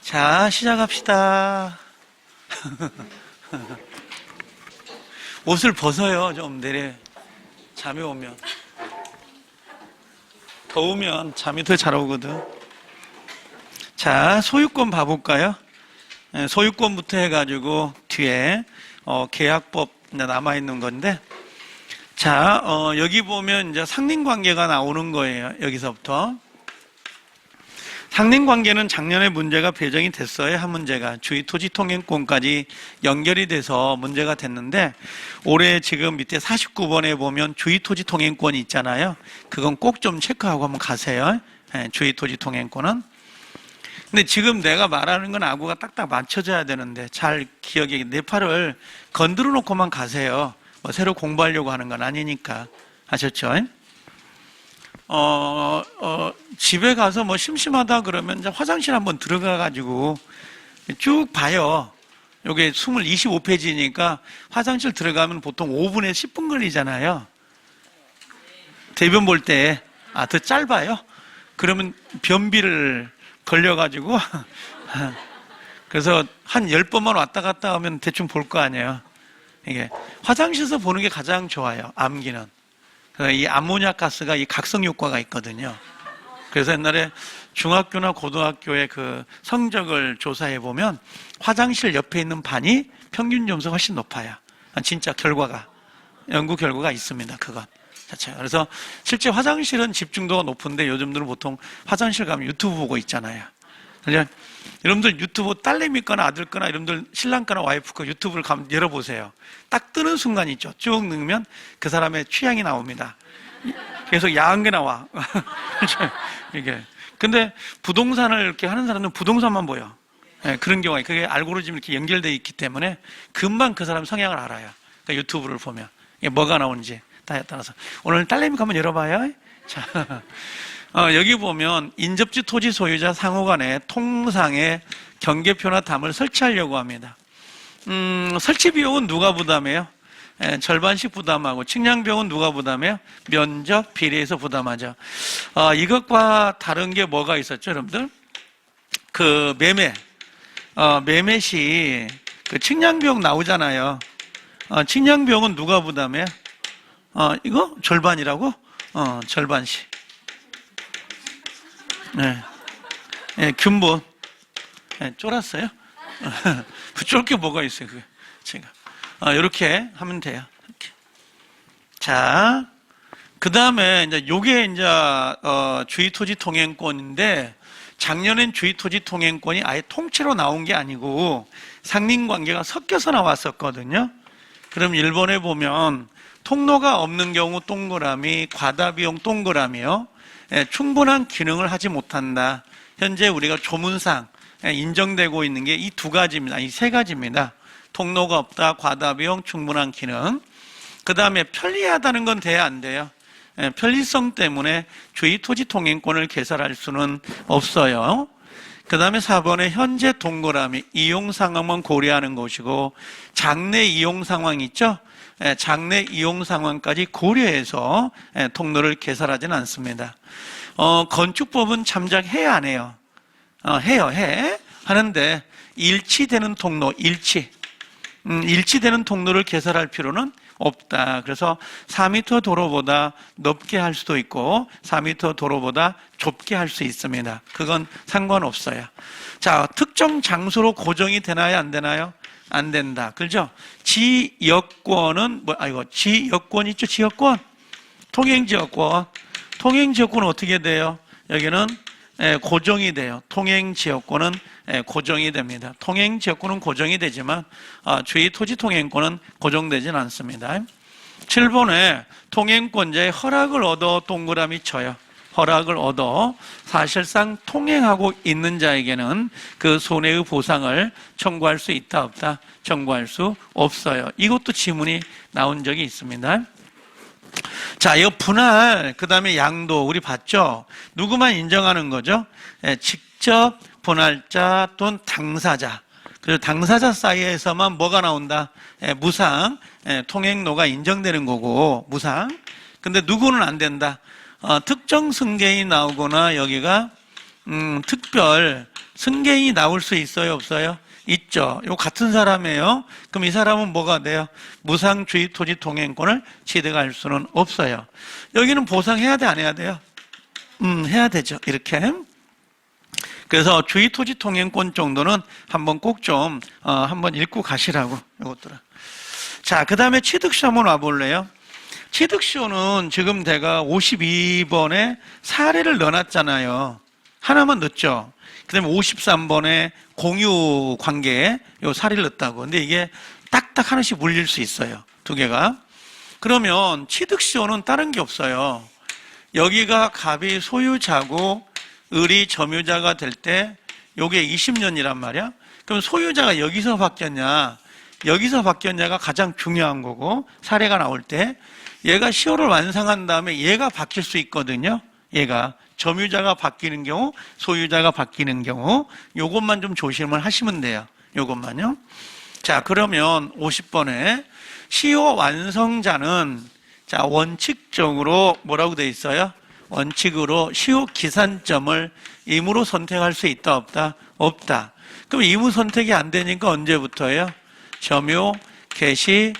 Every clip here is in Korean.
자, 시작합시다. 옷을 벗어요. 좀 내려. 잠이 오면. 더우면 잠이 더 잘 오거든. 자, 소유권 봐볼까요? 소유권부터 해가지고 뒤에 계약법 남아있는 건데, 자, 여기 보면 이제 상린관계가 나오는 거예요. 여기서부터. 상린관계는 작년에 문제가 배정이 됐어요. 한 문제가 주의토지통행권까지 연결이 돼서 문제가 됐는데, 올해 지금 밑에 49번에 보면 주의토지통행권이 있잖아요. 그건 꼭 좀 체크하고 한번 가세요. 주의토지통행권은. 근데 지금 내가 말하는 건 아구가 딱딱 맞춰져야 되는데, 잘 기억해. 내 팔을 건드려 놓고만 가세요. 뭐 새로 공부하려고 하는 건 아니니까. 아셨죠? 집에 가서 뭐 심심하다 그러면 이제 화장실 한번 들어가가지고 쭉 봐요. 요게 25페이지니까 화장실 들어가면 보통 5분에 10분 걸리잖아요. 대변 볼 때, 더 짧아요? 그러면 변비를 걸려가지고, 그래서 한 10번만 왔다 갔다 하면 대충 볼 거 아니에요. 이게 화장실에서 보는 게 가장 좋아요. 암기는. 이 암모니악 가스가 이 각성 효과가 있거든요. 그래서 옛날에 중학교나 고등학교의 그 성적을 조사해 보면 화장실 옆에 있는 반이 평균 점수가 훨씬 높아요. 진짜 연구 결과가 있습니다. 그건 자체가. 그래서 실제 화장실은 집중도가 높은데 요즘들은 보통 화장실 가면 유튜브 보고 있잖아요. 그러니까 여러분들 유튜브 딸내미 거나 아들 거나 여러분들 신랑 거나 와이프 거 유튜브를 열어보세요. 딱 뜨는 순간 있죠. 쭉 넣으면 그 사람의 취향이 나옵니다. 계속 야한 게 나와. 이게. 근데 부동산을 이렇게 하는 사람은 부동산만 보여. 그런 경우가 그게 알고리즘이 이렇게 연결되어 있기 때문에 금방 그 사람 성향을 알아요. 그러니까 유튜브를 보면 이게 뭐가 나오는지 따라서. 오늘 딸내미 거 한번 열어봐요. 자. 여기 보면 인접지 토지 소유자 상호 간에 통상의 경계표나 담을 설치하려고 합니다. 설치 비용은 누가 부담해요? 절반씩 부담하고, 측량 비용은 누가 부담해요? 면적 비례해서 부담하죠. 이것과 다른 게 뭐가 있었죠, 여러분들? 그 매매 시 그 측량 비용 나오잖아요. 측량 비용은 누가 부담해요? 이거 절반이라고? 절반씩. 네, 균본. 쫄았어요? 쫄 게 뭐가 있어요, 그게. 제가. 이렇게 하면 돼요. 이렇게. 자, 그 다음에, 이제, 요게 이제, 주의토지 통행권인데, 작년엔 주의토지 통행권이 아예 통째로 나온 게 아니고, 상린관계가 섞여서 나왔었거든요. 그럼 일본에 보면, 통로가 없는 경우 동그라미, 과다비용 동그라미요. 충분한 기능을 하지 못한다. 현재 우리가 조문상 인정되고 있는 게 이 두 가지입니다. 이 세 가지입니다. 통로가 없다, 과다비용, 충분한 기능. 그 다음에 편리하다는 건 돼야 안 돼요. 편리성 때문에 주의토지통행권을 개설할 수는 없어요. 그 다음에 4번에 현재 동그라미, 이용 상황만 고려하는 것이고, 장래 이용 상황 있죠? 장래 이용 상황까지 고려해서 통로를 개설하지는 않습니다. 건축법은 참작해야 안 해요? 하는데, 일치되는 통로, 일치되는 통로를 개설할 필요는 없다. 그래서 4m 도로보다 넓게 할 수도 있고 4m 도로보다 좁게 할 수 있습니다. 그건 상관없어요. 자, 특정 장소로 고정이 되나요? 안 되나요? 안 된다. 그렇죠? 지역권은 지역권 있죠? 지역권. 통행지역권. 통행지역권은 어떻게 돼요? 여기는 고정이 돼요. 통행지역권은 고정이 됩니다. 통행지역권은 고정이 되지만 주의토지통행권은 고정되지는 않습니다. 7번에 통행권자의 허락을 얻어 동그라미 쳐요. 허락을 얻어 사실상 통행하고 있는 자에게는 그 손해의 보상을 청구할 수 있다 없다? 청구할 수 없어요. 이것도 지문이 나온 적이 있습니다. 자, 이거 분할, 그 다음에 양도, 우리 봤죠? 누구만 인정하는 거죠? 직접 분할자 또는 당사자. 그리고 당사자 사이에서만 뭐가 나온다? 무상, 통행로가 인정되는 거고, 무상. 근데 누구는 안 된다? 특정 승계인이 나오거나 여기가 특별 승계인이 나올 수 있어요, 없어요? 있죠. 요 같은 사람이에요. 그럼 이 사람은 뭐가 돼요? 무상주의 토지 동행권을 취득할 수는 없어요. 여기는 보상해야 돼, 안 해야 돼요? 해야 되죠. 이렇게. 그래서 주의 토지 통행권 정도는 한번 꼭 좀 한번 읽고 가시라고, 이것들은. 자, 그 다음에 취득시 한번 와볼래요? 취득시효는 지금 내가 52번에 사례를 넣어놨잖아요. 하나만 넣었죠. 그 다음에 53번에 공유 관계에 요 사례를 넣었다고. 근데 이게 딱딱 하나씩 물릴 수 있어요. 두 개가. 그러면 취득시효는 다른 게 없어요. 여기가 갑이 소유자고 을이 점유자가 될 때 요게 20년이란 말이야. 그럼 소유자가 여기서 바뀌었냐, 여기서 바뀌었냐가 가장 중요한 거고, 사례가 나올 때 얘가 시효를 완성한 다음에 얘가 바뀔 수 있거든요. 얘가 점유자가 바뀌는 경우, 소유자가 바뀌는 경우, 요것만 좀 조심을 하시면 돼요. 요것만요. 자, 그러면 50번에 시효 완성자는, 자, 원칙적으로 뭐라고 돼 있어요? 원칙으로 시효 기산점을 임으로 선택할 수 있다, 없다? 없다. 그럼 임의 선택이 안 되니까 언제부터예요? 점유 개시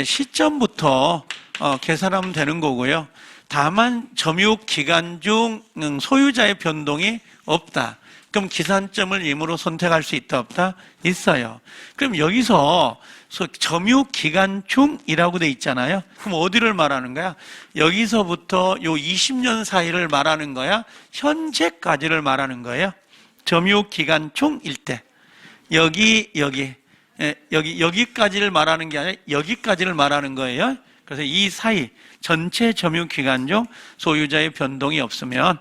시점부터 계산하면 되는 거고요. 다만 점유 기간 중 소유자의 변동이 없다. 그럼 기산점을 임으로 선택할 수 있다, 없다? 있어요. 그럼 여기서 점유 기간 중이라고 돼 있잖아요. 그럼 어디를 말하는 거야? 여기서부터 요 20년 사이를 말하는 거야? 현재까지를 말하는 거예요? 점유 기간 중일 때. 여기까지를 말하는 게 아니라 여기까지를 말하는 거예요. 그래서 이 사이 전체 점유 기간 중 소유자의 변동이 없으면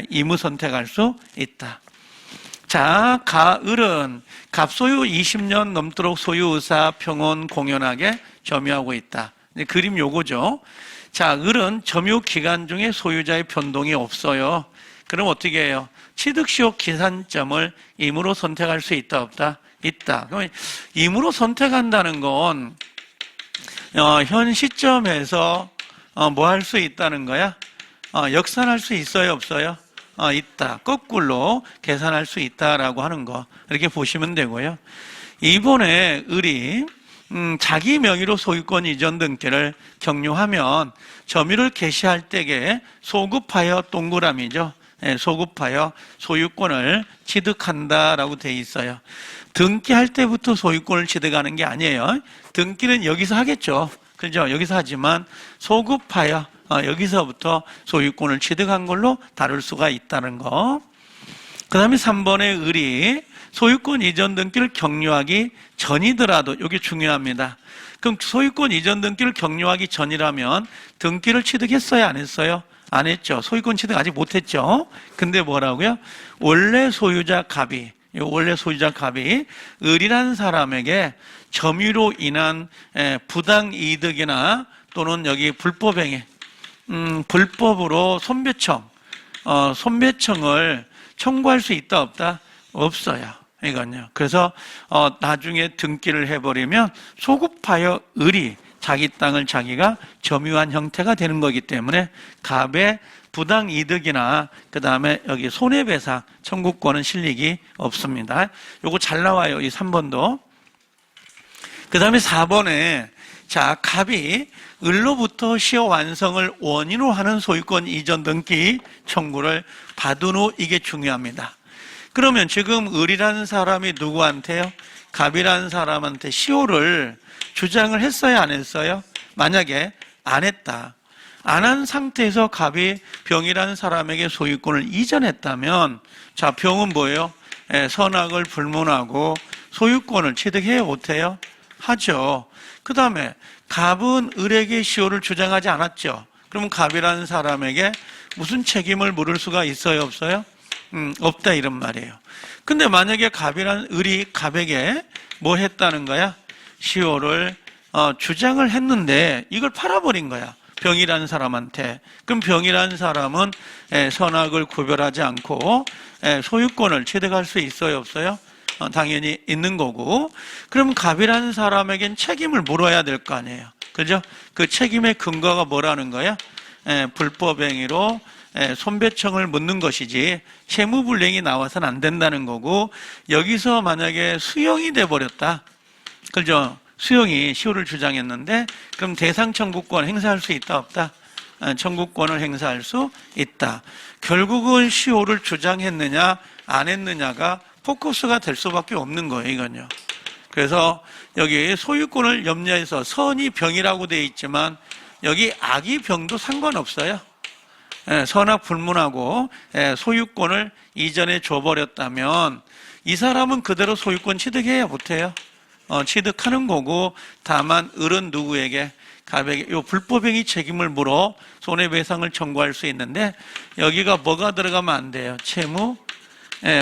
임의 선택할 수 있다. 자, 가을은 갑소유 20년 넘도록 소유의사 평온 공연하게 점유하고 있다. 그림 요거죠. 자, 을은 점유 기간 중에 소유자의 변동이 없어요. 그럼 어떻게 해요? 취득시효 기산점을 임으로 선택할 수 있다, 없다? 있다. 그러면 임으로 선택한다는 건 현 시점에서 뭐 할 수 있다는 거야? 역산할 수 있어요, 없어요? 있다. 거꾸로 계산할 수 있다라고 하는 거, 이렇게 보시면 되고요. 이번에 을이 자기 명의로 소유권 이전 등기를 격려하면 점유를 개시할 때에 소급하여 동그라미죠. 소급하여 소유권을 취득한다라고 돼 있어요. 등기할 때부터 소유권을 취득하는 게 아니에요. 등기는 여기서 하겠죠. 그죠? 여기서 하지만 소급하여 여기서부터 소유권을 취득한 걸로 다룰 수가 있다는 거. 그 다음에 3번의 을이 소유권 이전 등기를 격려하기 전이더라도, 이게 중요합니다. 그럼 소유권 이전 등기를 격려하기 전이라면 등기를 취득했어요, 안 했어요? 안 했죠. 소유권 취득 아직 못했죠. 근데 뭐라고요? 원래 소유자 갑이 을이라는 사람에게 점유로 인한 부당 이득이나 또는 여기 불법행위, 불법으로 손배청을 청구할 수 있다, 없다? 없어요. 이건요. 그래서 나중에 등기를 해버리면 소급하여 을이 자기 땅을 자기가 점유한 형태가 되는 거기 때문에 갑의 부당 이득이나 그 다음에 여기 손해배상 청구권은 실리기 없습니다. 요거 잘 나와요. 이 3번도. 그 다음에 4번에, 자, 갑이 을로부터 시효 완성을 원인으로 하는 소유권 이전 등기 청구를 받은 후, 이게 중요합니다. 그러면 지금 을이라는 사람이 누구한테요? 갑이라는 사람한테 시효를 주장을 했어요, 안 했어요? 만약에 안 했다. 안 한 상태에서 갑이 병이라는 사람에게 소유권을 이전했다면, 자, 병은 뭐예요? 선악을 불문하고 소유권을 취득해요, 못해요? 하죠. 그 다음에 갑은 을에게 시효를 주장하지 않았죠. 그러면 갑이라는 사람에게 무슨 책임을 물을 수가 있어요, 없어요? 없다, 이런 말이에요. 근데 만약에 을이 갑에게 뭐 했다는 거야? 시효를 주장을 했는데 이걸 팔아버린 거야. 병이라는 사람한테. 그럼 병이라는 사람은 선악을 구별하지 않고 소유권을 취득할 수 있어요, 없어요? 당연히 있는 거고. 그럼 갑이라는 사람에겐 책임을 물어야 될 거 아니에요. 그죠? 그 책임의 근거가 뭐라는 거야? 불법행위로 손배청을 묻는 것이지 채무불이행이 나와서는 안 된다는 거고, 여기서 만약에 수용이 돼버렸다, 그죠? 수용이 시효를 주장했는데 그럼 대상 청구권 행사할 수 있다 없다? 청구권을 행사할 수 있다. 결국은 시효를 주장했느냐 안 했느냐가 포커스가 될 수밖에 없는 거예요, 이건요. 그래서 여기 소유권을 염려해서 선이 병이라고 되어 있지만 여기 악이 병도 상관없어요. 선악 불문하고 소유권을 이전에 줘버렸다면 이 사람은 그대로 소유권 취득해야 못해요. 취득하는 거고, 다만 을은 누구에게? 갑에게 요 불법행위 책임을 물어 손해배상을 청구할 수 있는데, 여기가 뭐가 들어가면 안 돼요? 채무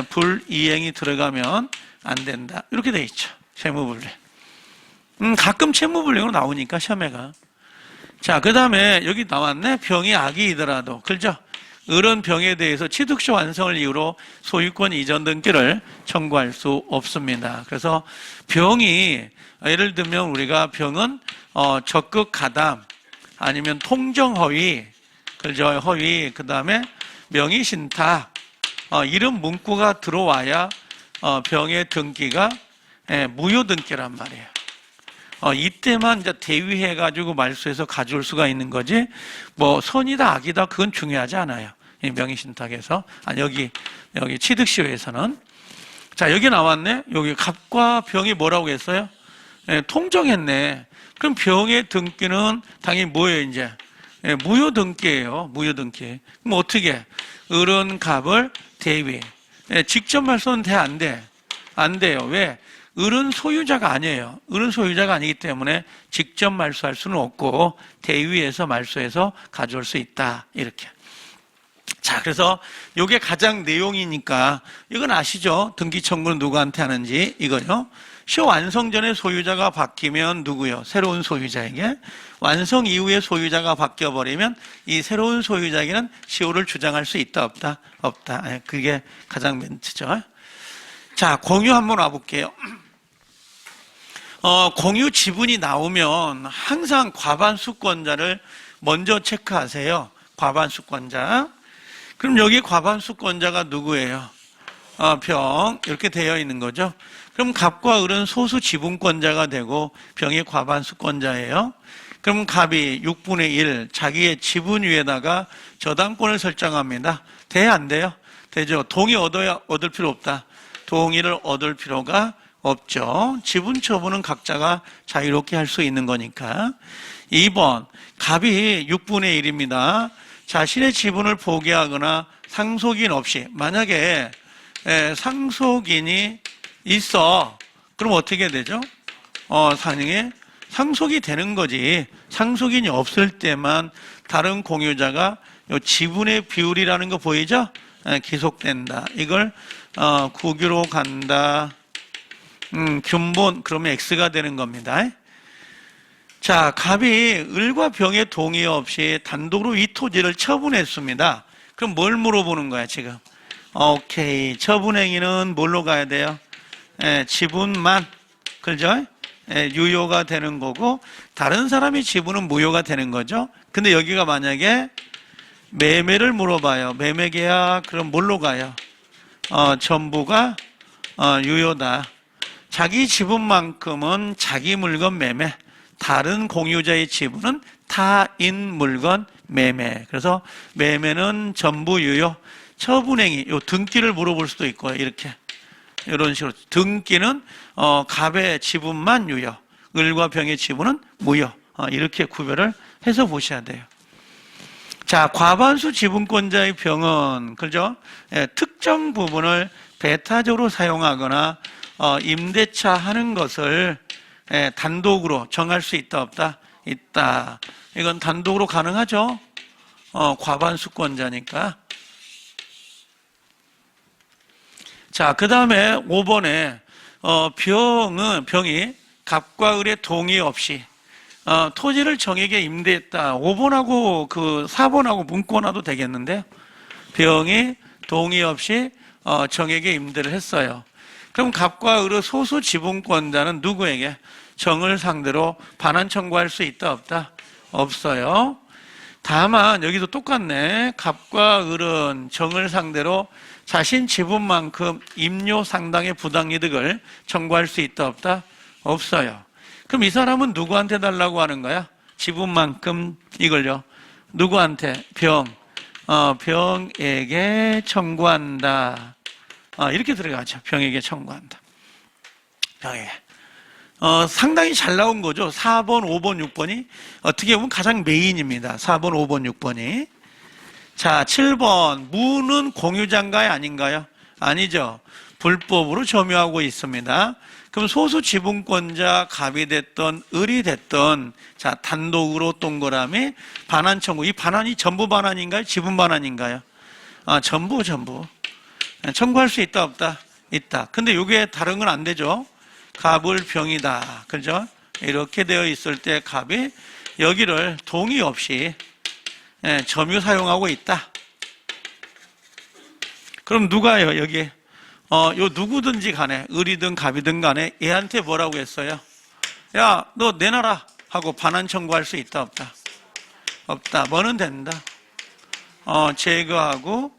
불이행이 들어가면 안 된다, 이렇게 돼 있죠. 채무불이행. 가끔 채무불이행으로 나오니까 시험에가. 자, 그 다음에 여기 나왔네. 병이 악이더라도, 그렇죠? 을은 병에 대해서 취득시 완성을 이유로 소유권 이전 등기를 청구할 수 없습니다. 그래서 병이, 예를 들면 우리가 병은 적극 가담, 아니면 통정 허위, 그죠? 허위, 그 다음에 명의 신탁, 이런 문구가 들어와야 병의 등기가 무효 등기란 말이에요. 이때만 이제 대위해가지고 말소해서 가져올 수가 있는 거지, 뭐 선이다 악이다 그건 중요하지 않아요. 이 명의신탁에서. 여기 취득시효에서는. 자, 여기 나왔네. 여기 갑과 병이 뭐라고 했어요? 통정했네. 그럼 병의 등기는 당연히 뭐예요, 이제? 무효 등기예요. 무효 등기. 그럼 어떻게? 을은 갑을 대위. 직접 말소는 돼, 안 돼? 안 돼요. 왜? 을은 소유자가 아니에요. 을은 소유자가 아니기 때문에 직접 말소할 수는 없고 대위에서 말소해서 가져올 수 있다, 이렇게. 자, 그래서 이게 가장 내용이니까 이건 아시죠? 등기 청구는 누구한테 하는지. 이거요. 시효 완성 전에 소유자가 바뀌면 누구요? 새로운 소유자에게. 완성 이후에 소유자가 바뀌어버리면 이 새로운 소유자에게는 시효를 주장할 수 있다 없다? 없다. 그게 가장 멘트죠. 자, 공유 한번 와볼게요. 공유 지분이 나오면 항상 과반수권자를 먼저 체크하세요. 과반수권자. 그럼 여기 과반수권자가 누구예요? 병. 이렇게 되어 있는 거죠. 그럼 갑과 을은 소수 지분권자가 되고 병이 과반수권자예요. 그럼 갑이 6분의 1 자기의 지분 위에다가 저당권을 설정합니다. 돼요, 안 돼요? 되죠. 동의 얻을 필요 없다. 동의를 얻을 필요가 없죠. 지분 처분은 각자가 자유롭게 할 수 있는 거니까. 2번, 갑이 6분의 1입니다. 자신의 지분을 포기하거나 상속인 없이, 만약에 상속인이 있어, 그럼 어떻게 되죠? 상행에 상속이 되는 거지. 상속인이 없을 때만 다른 공유자가 요 지분의 비율이라는 거 보이죠? 기속된다. 이걸 국유로 간다. 균본, 그러면 X가 되는 겁니다. 자, 갑이 을과 병의 동의 없이 단독으로 이 토지를 처분했습니다. 그럼 뭘 물어보는 거야, 지금? 오케이. 처분행위는 뭘로 가야 돼요? 지분만, 그죠? 유효가 되는 거고, 다른 사람이 지분은 무효가 되는 거죠. 근데 여기가 만약에 매매를 물어봐요. 매매계약, 그럼 뭘로 가요? 전부가 유효다. 자기 지분만큼은 자기 물건 매매, 다른 공유자의 지분은 타인 물건 매매. 그래서 매매는 전부 유효. 처분행위, 요 등기를 물어볼 수도 있고요. 이렇게. 이런 식으로. 등기는 갑의 지분만 유효, 을과 병의 지분은 무효. 이렇게 구별을 해서 보셔야 돼요. 자, 과반수 지분권자의 병은, 그죠? 특정 부분을 배타적으로 사용하거나 임대차 하는 것을 단독으로 정할 수 있다 없다? 있다. 이건 단독으로 가능하죠? 과반수권자니까. 자, 그 다음에 5번에 병이 갑과 을의 동의 없이 토지를 정에게 임대했다. 5번하고 그 4번하고 문구나도 되겠는데요. 병이 동의 없이 정에게 임대를 했어요. 그럼 갑과 을의 소수 지분권자는 누구에게? 정을 상대로 반환 청구할 수 있다 없다? 없어요. 다만 여기도 똑같네. 갑과 을은 정을 상대로 자신 지분만큼 임료 상당의 부당이득을 청구할 수 있다 없다? 없어요. 그럼 이 사람은 누구한테 달라고 하는 거야? 지분만큼 이걸요. 누구한테? 병에게 청구한다. 이렇게 들어가죠. 병에게 청구한다. 병에게. 상당히 잘 나온 거죠. 4번, 5번, 6번이 어떻게 보면 가장 메인입니다. 4번, 5번, 6번이. 자, 7번. 무는 공유자인가요? 아닌가요? 아니죠. 불법으로 점유하고 있습니다. 그럼 소수 지분권자 갑이 됐던 을이 됐던 자 단독으로 동그라미 반환 청구. 이 반환이 전부 반환인가요? 지분 반환인가요? 전부 청구할 수 있다 없다? 있다. 근데 이게 다른 건 안 되죠. 갑을 병이다. 그죠? 이렇게 되어 있을 때 갑이 여기를 동의 없이 점유 사용하고 있다. 그럼 누가요? 여기 요 누구든지 간에 을이든 갑이든 간에 얘한테 뭐라고 했어요? 야, 너 내놔라 하고 반환 청구할 수 있다 없다? 없다. 뭐는 된다. 제거하고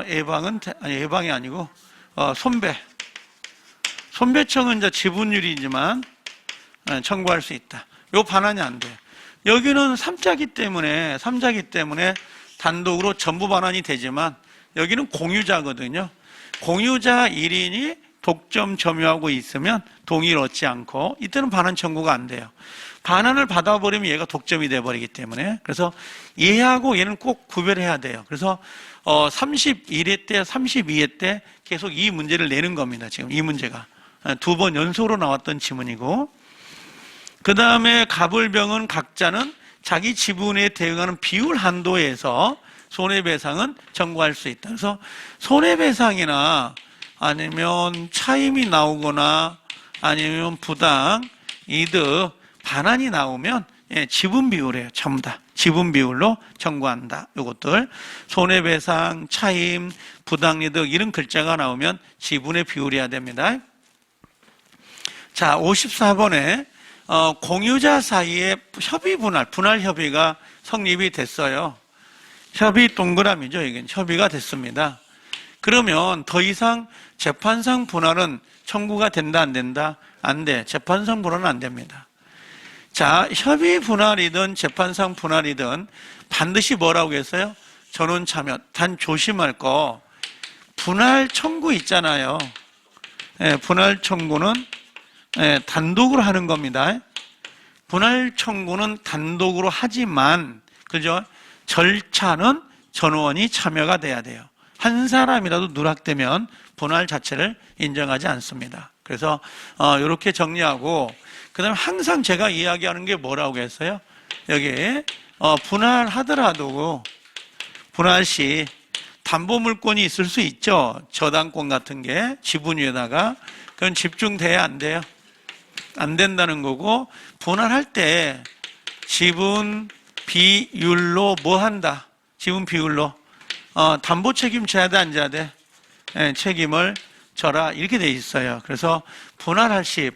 예방은 아니 예방이 아니고 손배청은 이제 지분율이지만 청구할 수 있다. 요 반환이 안 돼요. 여기는 3자기 때문에 단독으로 전부 반환이 되지만 여기는 공유자거든요. 공유자 1인이 독점 점유하고 있으면 동의를 얻지 않고 이때는 반환 청구가 안 돼요. 반환을 받아버리면 얘가 독점이 돼버리기 때문에 그래서 얘하고 얘는 꼭 구별해야 돼요. 그래서 31회 때 32회 때 계속 이 문제를 내는 겁니다. 지금 이 문제가 2번 연속으로 나왔던 지문이고 그 다음에 갑을병은 각자는 자기 지분에 대응하는 비율 한도에서 손해배상은 청구할 수 있다. 그래서 손해배상이나 아니면 차임이 나오거나 아니면 부당, 이득, 반환이 나오면 지분 비율이에요. 전부 다 지분 비율로 청구한다. 이것들 손해배상, 차임, 부당이득 이런 글자가 나오면 지분의 비율이어야 됩니다. 자, 54번에 공유자 사이에 협의 분할 협의가 성립이 됐어요. 협의 동그라미죠. 이게 협의가 됐습니다. 그러면 더 이상 재판상 분할은 청구가 된다 안 된다? 안 돼. 재판상 분할은 안 됩니다. 자, 협의 분할이든 재판상 분할이든 반드시 뭐라고 했어요? 전원 참여. 단 조심할 거 분할 청구 있잖아요. 분할 청구는 단독으로 하는 겁니다. 분할 청구는 단독으로 하지만 그죠? 절차는 전원이 참여가 돼야 돼요. 한 사람이라도 누락되면 분할 자체를 인정하지 않습니다. 그래서 이렇게 정리하고 그다음에 항상 제가 이야기하는 게 뭐라고 했어요? 여기 분할하더라도 분할 시 담보물권이 있을 수 있죠. 저당권 같은 게 지분 위에다가 그건 집중돼야 안 돼요. 안 된다는 거고 분할할 때 지분 비율로 뭐 한다? 지분 비율로 담보 책임 져야 돼 안 져야 돼? 책임을 져라 이렇게 돼 있어요. 그래서 분할 시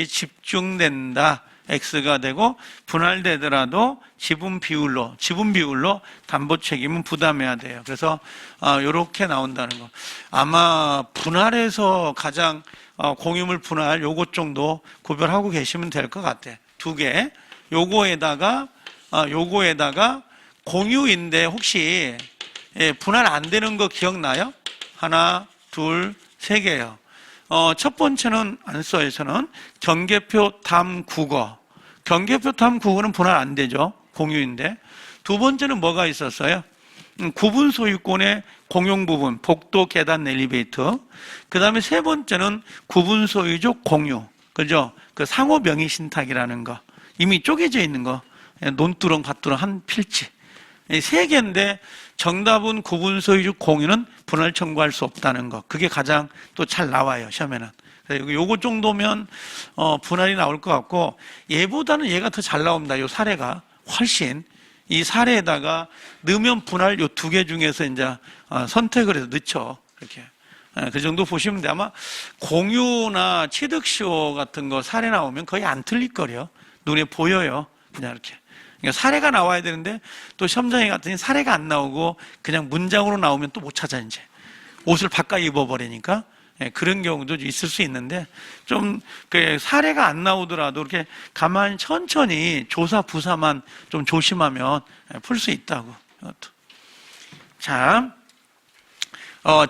집중된다 X가 되고 분할되더라도 지분 비율로 담보 책임은 부담해야 돼요. 그래서 이렇게 나온다는 거. 아마 분할에서 가장 공유물 분할 요것 정도 구별하고 계시면 될 것 같아. 두 개. 요거에다가 공유인데 혹시 분할 안 되는 거 기억나요? 하나, 둘, 세 개요. 첫 번째는 안 써요. 저는 경계표 탐 국어. 경계표 탐 국어는 분할 안 되죠. 공유인데. 두 번째는 뭐가 있었어요? 구분 소유권의 공용 부분, 복도, 계단, 엘리베이터. 그 다음에 세 번째는 구분 소유적 공유. 그죠? 그 상호 명의 신탁이라는 거. 이미 쪼개져 있는 거. 논두렁, 밭두렁 한 필지. 세 개인데 정답은 구분 소유적 공유는 분할 청구할 수 없다는 거. 그게 가장 또 잘 나와요, 시험에는. 요거 정도면 분할이 나올 것 같고 얘보다는 얘가 더 잘 나옵니다. 요 사례가 훨씬. 이 사례에다가 넣으면 분할 요 두 개 중에서 이제 선택을 해서 넣죠. 이렇게. 그 정도 보시면 돼. 아마 공유나 취득시효 같은 거 사례 나오면 거의 안 틀릴 거래요. 눈에 보여요. 그냥 이렇게. 그러니까 사례가 나와야 되는데 또 시험장에 갔더니 사례가 안 나오고 그냥 문장으로 나오면 또 못 찾아 이제 옷을 바꿔 입어버리니까 그런 경우도 있을 수 있는데 좀 사례가 안 나오더라도 이렇게 가만히 천천히 조사 부사만 좀 조심하면 풀 수 있다고. 이것도. 자,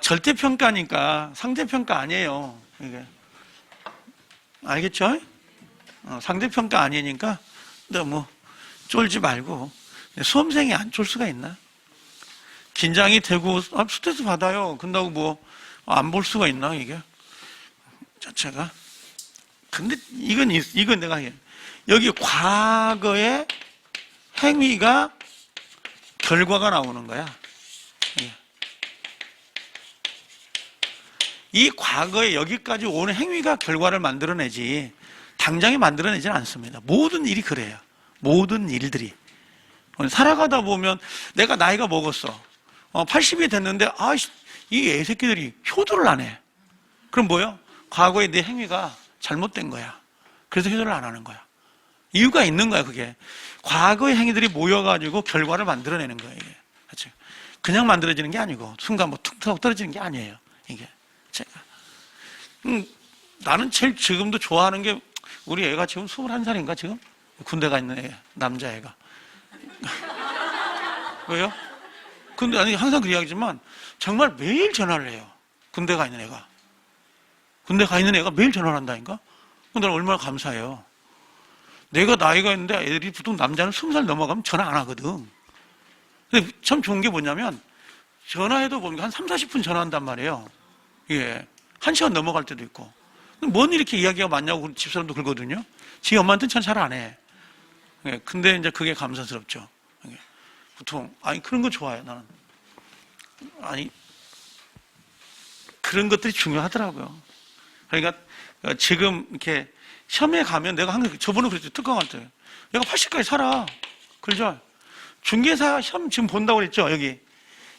절대평가니까 상대평가 아니에요. 이게 알겠죠? 상대평가 아니니까 너무 쫄지 말고. 수험생이 안 쫄 수가 있나? 긴장이 되고 스트레스 받아요. 근다고 뭐 안 볼 수가 있나 이게 자체가. 근데 이건 내가 여기 과거의 행위가 결과가 나오는 거야. 이 과거에 여기까지 오는 행위가 결과를 만들어내지 당장에 만들어내지는 않습니다. 모든 일이 그래요. 모든 일들이. 살아가다 보면 내가 나이가 먹었어. 80이 됐는데 이 애새끼들이 효도를 안 해. 그럼 뭐요? 과거에 내 행위가 잘못된 거야. 그래서 효도를 안 하는 거야. 이유가 있는 거야 그게. 과거의 행위들이 모여가지고 결과를 만들어내는 거예요 이게. 그냥 만들어지는 게 아니고 순간 뭐 툭툭 떨어지는 게 아니에요 이게. 제가 나는 제일 지금도 좋아하는 게 우리 애가 지금 21살인가 지금? 군대 가 있는 애, 남자애가. 왜요? 근데 아니 항상 그 이야기지만 정말 매일 전화를 해요. 군대 가 있는 애가. 군대 가 있는 애가 매일 전화를 한다니까? 근데 나는 얼마나 감사해요. 내가 나이가 있는데 애들이 보통 남자는 20살 넘어가면 전화 안 하거든. 근데 참 좋은 게 뭐냐면 전화해도 보니까 한 3, 40분 전화한단 말이에요. 예. 1시간 넘어갈 때도 있고. 뭔 이렇게 이야기가 많냐고 집사람도 그러거든요. 지 엄마한테는 잘 안 해. 예. 근데 이제 그게 감사스럽죠. 예. 보통, 그런 거 좋아해요, 나는. 그런 것들이 중요하더라고요. 그러니까 지금 이렇게 시험에 가면 내가 항상 저번에 그랬죠. 특강할 때. 내가 80까지 살아. 그러죠? 중개사 시험 지금 본다고 그랬죠, 여기.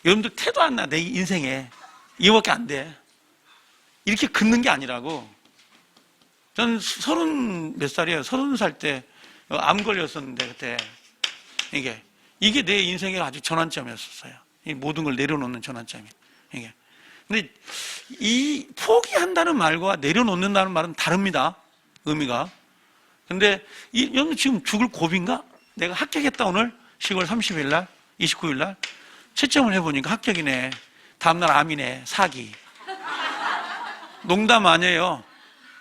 여러분들 태도 안 나, 내 인생에. 이거밖에 안 돼. 이렇게 긋는 게 아니라고. 전 30 몇 살이에요. 30살 때 암 걸렸었는데 그때 이게 내 인생의 아주 전환점이었어요. 이 모든 걸 내려놓는 전환점이. 이게. 근데 이 포기한다는 말과 내려놓는다는 말은 다릅니다. 의미가. 근데 여러분 지금 죽을 고비인가? 내가 합격했다 오늘 10월 30일 날, 29일 날 채점을 해보니까 합격이네. 다음날 암이네. 사기. 농담 아니에요.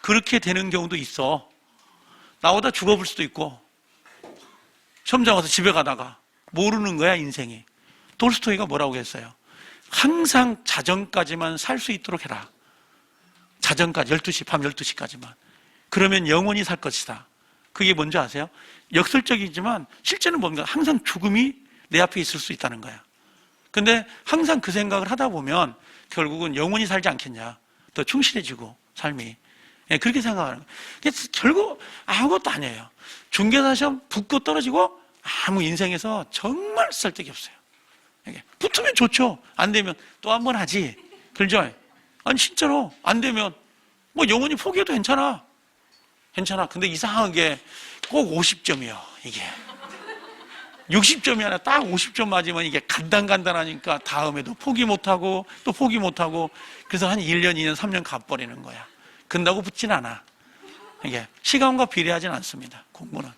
그렇게 되는 경우도 있어. 나오다 죽어볼 수도 있고. 시험장 와서 집에 가다가 모르는 거야 인생이. 톨스토이가 뭐라고 했어요? 항상 자정까지만 살 수 있도록 해라. 자정까지 12시, 밤 12시까지만. 그러면 영원히 살 것이다. 그게 뭔지 아세요? 역설적이지만 실제는 뭔가 항상 죽음이 내 앞에 있을 수 있다는 거야. 근데 항상 그 생각을 하다 보면 결국은 영원히 살지 않겠냐. 더 충실해지고 삶이. 그렇게 생각하는 거예요. 그래서 결국 아무것도 아니에요. 중개사 시험 붙고 떨어지고 아무 인생에서 정말 쓸데기 없어요. 붙으면 좋죠. 안 되면 또 한 번 하지. 그렇죠? 아니 진짜로 안 되면 뭐 영원히 포기해도 괜찮아. 괜찮아. 근데 이상하게 꼭 50점이요. 이게 60점이 아니라 딱 50점 맞으면 이게 간단하니까 다음에도 포기 못하고 또 포기 못하고 그래서 한 1년, 2년, 3년 가버리는 거야. 근다고 붙진 않아. 이게 시간과 비례하진 않습니다. 공부는.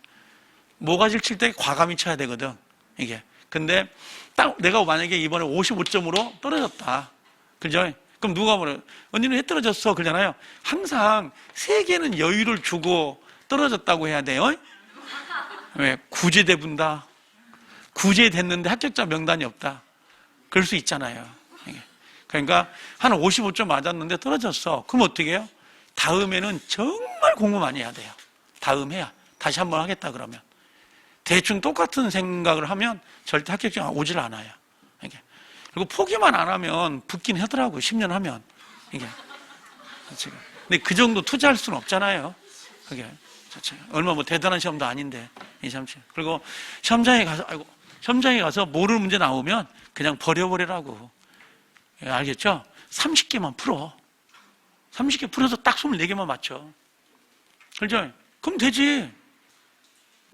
모가지를 칠 때 과감히 쳐야 되거든. 이게. 근데 딱 내가 만약에 이번에 55점으로 떨어졌다. 그죠? 그럼 누가 뭐래요? 언니는 왜 떨어졌어? 그러잖아요. 항상 세계는 여유를 주고 떨어졌다고 해야 돼요. 왜? 구제대분다. 구제됐는데 합격자 명단이 없다. 그럴 수 있잖아요. 그러니까 한 55점 맞았는데 떨어졌어. 그럼 어떻게 해요? 다음에는 정말 공부 많이 해야 돼요. 다음 해야. 다시 한번 하겠다 그러면. 대충 똑같은 생각을 하면 절대 합격증 오질 않아요. 그리고 포기만 안 하면 붙긴 하더라고요. 10년 하면. 근데 그 정도 투자할 수는 없잖아요. 그게. 얼마 뭐 대단한 시험도 아닌데. 그리고 시험장에 가서 모르는 문제 나오면 그냥 버려버리라고. 알겠죠? 30개만 풀어. 30개 풀어서 딱 24개만 맞춰. 그렇죠? 그럼 되지.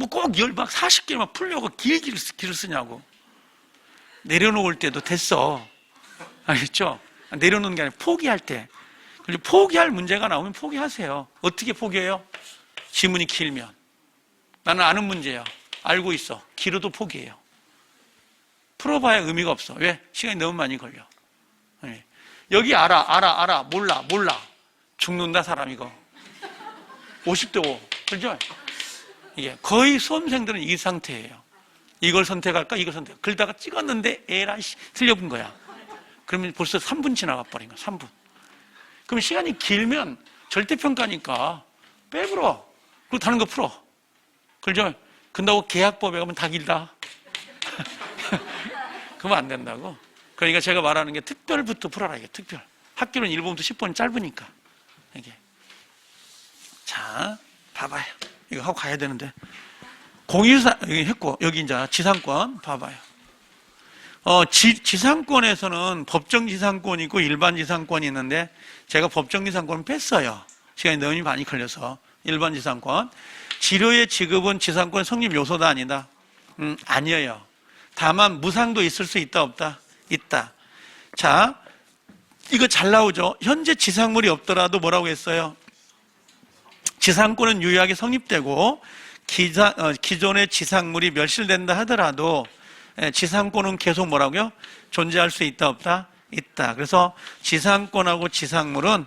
뭐 꼭 열 막 40개만 풀려고 길게 글을 쓰냐고. 내려놓을 때도 됐어. 알겠죠? 내려놓는 게 아니라 포기할 때. 그리고 포기할 문제가 나오면 포기하세요. 어떻게 포기해요? 지문이 길면. 나는 아는 문제야. 알고 있어. 길어도 포기해요. 풀어봐야 의미가 없어. 왜? 시간이 너무 많이 걸려. 네. 여기 알아. 몰라. 죽는다, 사람 이거. 50대 5. 그죠? 이게 거의 수험생들은 이 상태예요. 이걸 선택할까? 이걸 선택할까? 그러다가 찍었는데 에라이씨 틀려본 거야. 그러면 벌써 3분 지나가 버린 거야. 3분. 그럼 시간이 길면 절대평가니까 빼불어. 그리고 다른 거 풀어. 그죠? 근다고 계약법에 가면 다 길다. 그러면 안 된다고. 그러니까 제가 말하는 게 특별부터 풀어라. 이게 특별. 학교는 1번부터 10번이 짧으니까. 이게. 자, 봐봐요. 이거 하고 가야 되는데. 공유사, 여기 했고, 여기 이제 지상권 봐봐요. 지상권에서는 법정 지상권이 있고 일반 지상권이 있는데 제가 법정 지상권을 뺐어요. 시간이 너무 많이 걸려서. 일반 지상권. 지료의 지급은 지상권 성립 요소도 아니다. 아니에요. 다만 무상도 있을 수 있다 없다? 있다. 자, 이거 잘 나오죠? 현재 지상물이 없더라도 뭐라고 했어요? 지상권은 유효하게 성립되고 기존의 지상물이 멸실된다 하더라도 지상권은 계속 뭐라고요? 존재할 수 있다 없다? 있다. 그래서 지상권하고 지상물은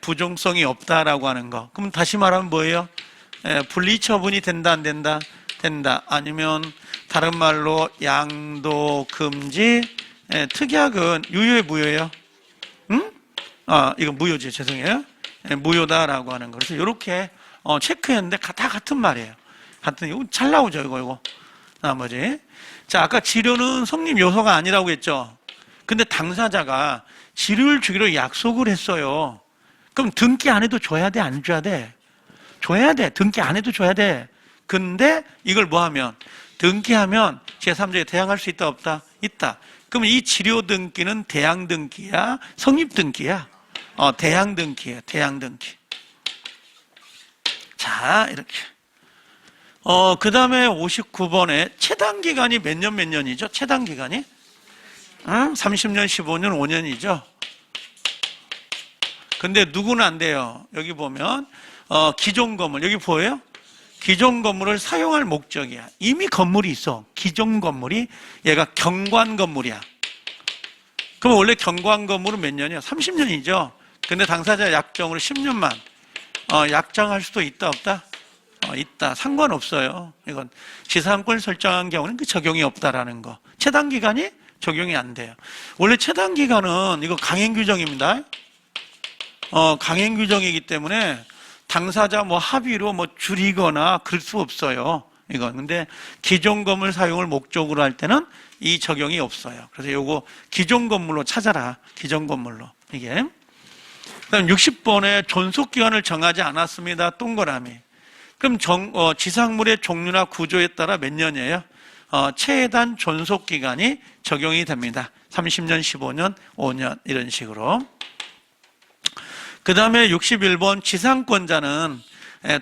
부종성이 없다라고 하는 거. 그럼 다시 말하면 뭐예요? 분리처분이 된다 안 된다? 된다. 아니면 다른 말로 양도 금지 특약은 유효해 무효예요? 응? 이거 무효지. 죄송해요. 무효다라고 하는 거. 그래서 이렇게 체크했는데 다 같은 말이에요. 같은, 이거 잘 나오죠, 이거. 나머지. 자, 아까 치료는 성립 요소가 아니라고 했죠. 근데 당사자가 치료를 주기로 약속을 했어요. 그럼 등기 안 해도 줘야 돼, 안 줘야 돼? 줘야 돼. 등기 안 해도 줘야 돼. 근데 이걸 뭐 하면? 등기하면 제3자에 대항할 수 있다, 없다? 있다. 그럼 이 치료 등기는 대항 등기야? 성립 등기야? 대항 등기예요, 대항 등기. 자, 이렇게. 그 다음에 59번에 체당기간이 몇 년이죠? 체당기간이? 30년, 15년, 5년이죠? 근데 누구는 안 돼요. 여기 보면, 기존 건물, 여기 보여요? 기존 건물을 사용할 목적이야. 이미 건물이 있어. 기존 건물이, 얘가 경관 건물이야. 그럼 원래 경관 건물은 몇 년이야? 30년이죠? 근데 당사자 약정으로 10년만, 약정할 수도 있다, 없다? 있다. 상관없어요. 이건 지상권 설정한 경우는 그 적용이 없다라는 거. 체당기간이 적용이 안 돼요. 원래 체당기간은 이거 강행규정입니다. 강행규정이기 때문에 당사자 뭐 합의로 뭐 줄이거나 그럴 수 없어요. 이건. 근데 기존 건물 사용을 목적으로 할 때는 이 적용이 없어요. 그래서 요거 기존 건물로 찾아라. 기존 건물로. 이게. 그다음 60번에 존속기간을 정하지 않았습니다. 동그라미. 그럼 지상물의 종류나 구조에 따라 몇 년이에요? 최단 존속기간이 적용이 됩니다. 30년, 15년, 5년 이런 식으로. 그 다음에 61번 지상권자는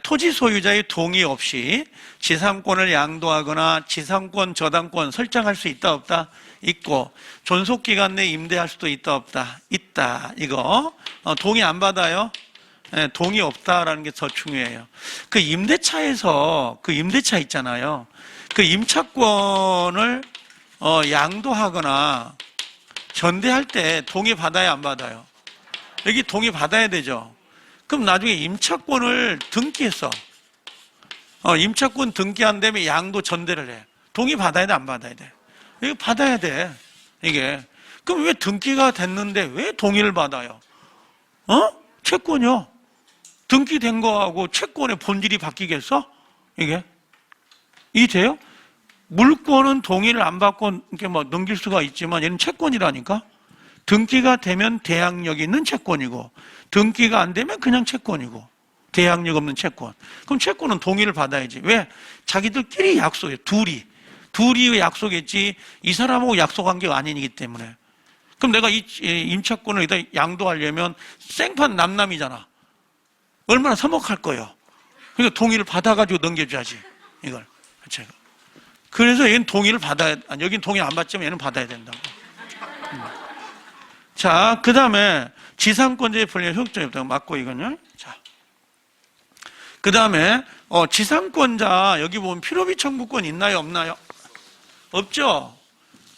토지 소유자의 동의 없이 지상권을 양도하거나 지상권, 저당권 설정할 수 있다 없다? 있고 존속기간 내 임대할 수도 있다 없다? 있다. 이거 동의 안 받아요? 동의 없다라는 게 더 중요해요. 그 임대차에서 그 임대차 있잖아요. 그 임차권을 양도하거나 전대할 때 동의 받아야 안 받아요? 여기 동의 받아야 되죠. 그럼 나중에 임차권을 등기했어. 임차권 등기한 다음에 양도 전대를 해. 동의 받아야 돼, 안 받아야 돼? 이거 받아야 돼. 이게. 그럼 왜 등기가 됐는데 왜 동의를 받아요? 채권이요. 등기된 거하고 채권의 본질이 바뀌겠어? 이게? 이해돼요? 물권은 동의를 안 받고 이렇게 뭐 넘길 수가 있지만 얘는 채권이라니까? 등기가 되면 대항력이 있는 채권이고, 등기가 안 되면 그냥 채권이고, 대항력 없는 채권. 그럼 채권은 동의를 받아야지. 왜? 자기들끼리 약속해. 둘이 약속했지, 이 사람하고 약속한 게 아니기 때문에. 그럼 내가 이 임차권을 여기다 양도하려면 생판 남남이잖아. 얼마나 서먹할 거예요. 그러니까 동의를 받아가지고 넘겨줘야지, 이걸. 제가. 그래서 얘는 동의를 받아야, 아니, 여긴 동의 안 받지만 얘는 받아야 된다고. 자, 그 다음에 지상권자의 권리에 효력점이 없다고 맞고, 이건요. 자. 그 다음에, 지상권자, 여기 보면 필요비 청구권 있나요? 없나요? 없죠?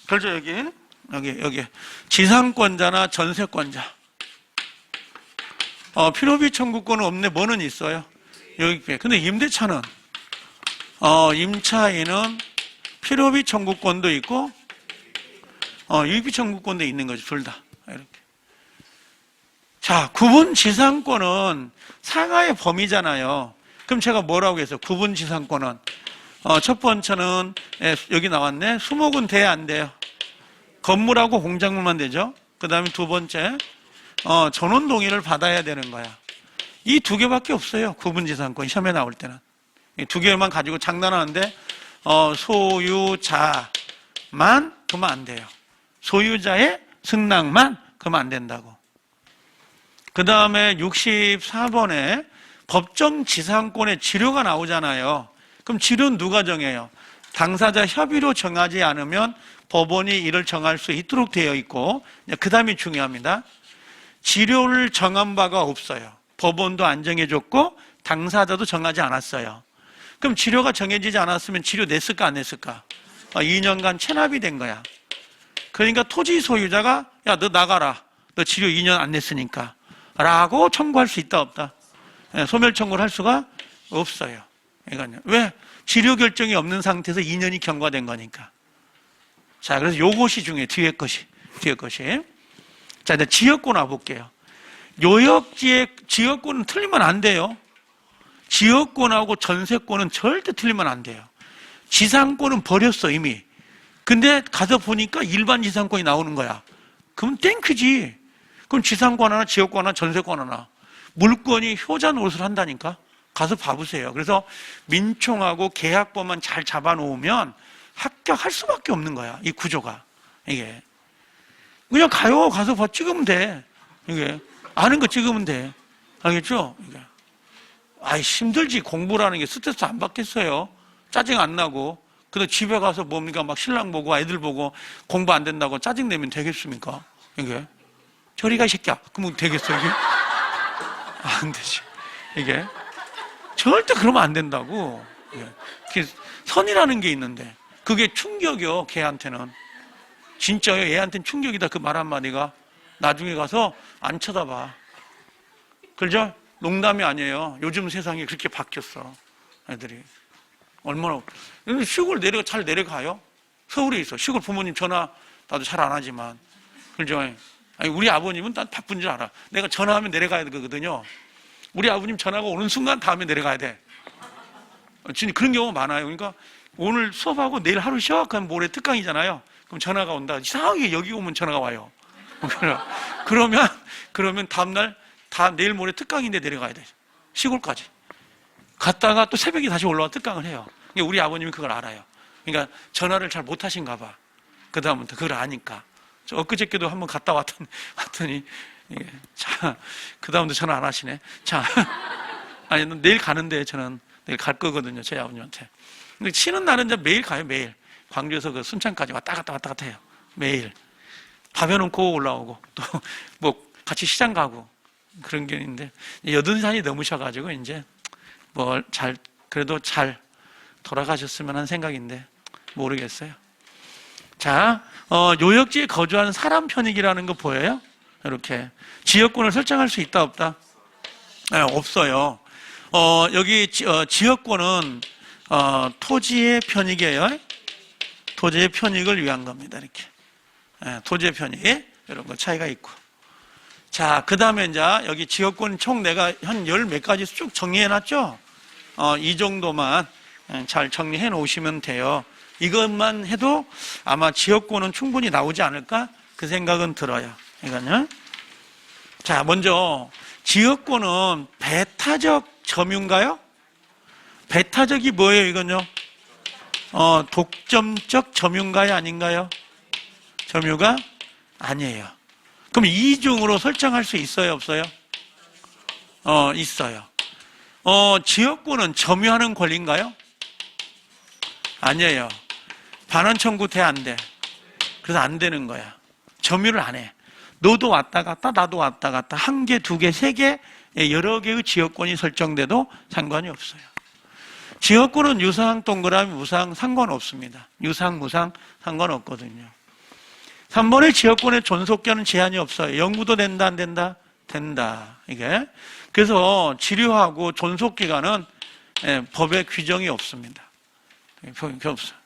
그렇죠, 여기. 지상권자나 전세권자. 필요비 청구권은 없네. 뭐는 있어요? 여기. 근데 임대차는, 임차인은 필요비 청구권도 있고, 유익비 청구권도 있는 거죠. 둘 다. 이렇게. 자, 구분 지상권은 상하의 범위잖아요. 그럼 제가 뭐라고 했어요? 구분 지상권은. 첫 번째는, 여기 나왔네. 수목은 돼야 안 돼요? 건물하고 공작물만 되죠? 그 다음에 두 번째, 전원 동의를 받아야 되는 거야. 이 두 개밖에 없어요. 구분 지상권. 시험에 나올 때는. 이 두 개만 가지고 장난하는데, 소유자만 그러면 안 돼요. 소유자의 승낙만 그러면 안 된다고. 그 다음에 64번에 법정 지상권의 지료가 나오잖아요. 그럼 지료는 누가 정해요? 당사자 협의로 정하지 않으면 법원이 이를 정할 수 있도록 되어 있고, 그 다음이 중요합니다. 지료를 정한 바가 없어요. 법원도 안 정해줬고 당사자도 정하지 않았어요. 그럼 지료가 정해지지 않았으면 지료 냈을까 안 냈을까? 2년간 체납이 된 거야. 그러니까 토지 소유자가 야, 너 나가라. 너 지료 2년 안 냈으니까 라고 청구할 수 있다 없다? 소멸 청구를 할 수가 없어요. 이거는 왜? 지료 결정이 없는 상태에서 2년이 경과된 거니까. 자, 그래서 요것이 중요해요. 뒤에 것이. 자, 이제 지역권 와볼게요. 요역지의 지역권은 틀리면 안 돼요. 지역권하고 전세권은 절대 틀리면 안 돼요. 지상권은 버렸어, 이미. 근데 가서 보니까 일반 지상권이 나오는 거야. 그럼 땡큐지. 그럼 지상권 하나, 지역권 하나, 전세권 하나. 물권이 효자 노릇을 한다니까? 가서 봐보세요. 그래서 민총하고 계약법만 잘 잡아놓으면 합격할 수밖에 없는 거야. 이 구조가. 이게. 그냥 가요. 가서 찍으면 돼. 이게. 아는 거 찍으면 돼. 알겠죠? 이게. 아이, 힘들지. 공부라는 게 스트레스 안 받겠어요. 짜증 안 나고. 근데 집에 가서 뭡니까? 막 신랑 보고 애들 보고 공부 안 된다고 짜증내면 되겠습니까? 이게. 저리 가, 이 새끼야. 그러면 되겠어, 이게? 안 되지. 이게. 절대 그러면 안 된다고. 이게. 선이라는 게 있는데. 그게 충격이요, 걔한테는. 진짜요, 얘한테는 충격이다. 그 말 한마디가. 나중에 가서 안 쳐다봐. 그죠? 농담이 아니에요. 요즘 세상이 그렇게 바뀌었어. 애들이. 얼마나. 시골 잘 내려가요? 서울에 있어. 시골 부모님 전화 나도 잘 안 하지만. 그죠? 아니, 우리 아버님은 난 바쁜 줄 알아. 내가 전화하면 내려가야 되거든요. 우리 아버님 전화가 오는 순간 다음에 내려가야 돼. 진짜 그런 경우가 많아요. 그러니까 오늘 수업하고 내일 하루 쉬어? 그럼 모레 특강이잖아요. 그럼 전화가 온다. 이상하게 여기 오면 전화가 와요. 그러면 다음날 내일 모레 특강인데 내려가야 돼. 시골까지. 갔다가 또 새벽에 다시 올라와 특강을 해요. 우리 아버님이 그걸 알아요. 그러니까 전화를 잘 못하신가 봐. 그 다음부터 그걸 아니까. 엊그저께도 한번 갔다 왔더니 자, 그 다음부터 전화 안 하시네. 자, 아니 내일 가는데 저는 내일 갈 거거든요. 저희 아버님한테. 근데 쉬는 날은 이제 매일 가요. 매일. 광주에서 그 순창까지 왔다 갔다 해요. 매일. 밥 해놓고 올라오고 또 뭐 같이 시장 가고 그런 게 있는데 80살이 넘으셔가지고 이제 뭐 그래도 잘 돌아가셨으면 하는 생각인데 모르겠어요. 자, 요역지에 거주하는 사람 편익이라는 거 보여요? 이렇게 지역권을 설정할 수 있다 없다? 네, 없어요. 여기 지역권은 토지의 편익이에요. 토지의 편익을 위한 겁니다. 이렇게 토지의 편익 이런 거 차이가 있고. 자, 그 다음에 이제 여기 지역권 총 내가 한 열 몇 가지 쭉 정리해놨죠. 이 정도만 잘 정리해 놓으시면 돼요. 이것만 해도 아마 지역권은 충분히 나오지 않을까? 그 생각은 들어요. 이거는. 자, 먼저 지역권은 배타적 점유인가요? 배타적이 뭐예요, 이건요? 독점적 점유인가요, 아닌가요? 점유가 아니에요. 그럼 이중으로 설정할 수 있어요, 없어요? 있어요. 지역권은 점유하는 권리인가요? 아니에요. 반환 청구 돼, 안 돼? 그래서 안 되는 거야. 점유를 안 해. 너도 왔다 갔다, 나도 왔다 갔다. 한 개, 두 개, 세 개, 여러 개의 지역권이 설정돼도 상관이 없어요. 지역권은 유상, 동그라미, 무상 상관없습니다. 유상, 무상 상관없거든요. 3번의 지역권의 존속견은 제한이 없어요. 영구도 된다, 안 된다? 된다. 이게. 그래서 지류하고 존속기간은 법에 규정이 없습니다. 없어요.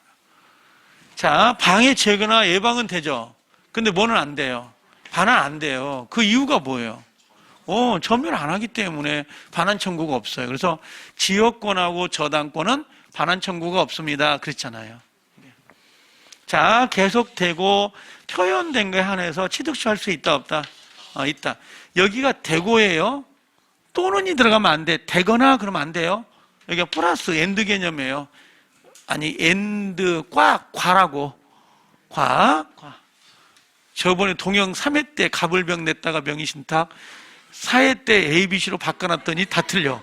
자, 방해 제거나 예방은 되죠. 근데 뭐는 안 돼요? 반환 안 돼요. 그 이유가 뭐예요? 점유를 안 하기 때문에 반환 청구가 없어요. 그래서 지역권하고 저당권은 반환 청구가 없습니다. 그랬잖아요. 자, 계속되고 표현된 거에 한해서 취득시할 수 있다, 없다? 있다. 여기가 되고예요. 또는이 들어가면 안 돼. 되거나 그러면 안 돼요. 여기가 플러스 엔드 개념이에요. 아니, 엔드, 과라고. 과. 저번에 동영 3회 때 가불병 냈다가 명의신탁, 4회 때 ABC로 바꿔놨더니 다 틀려.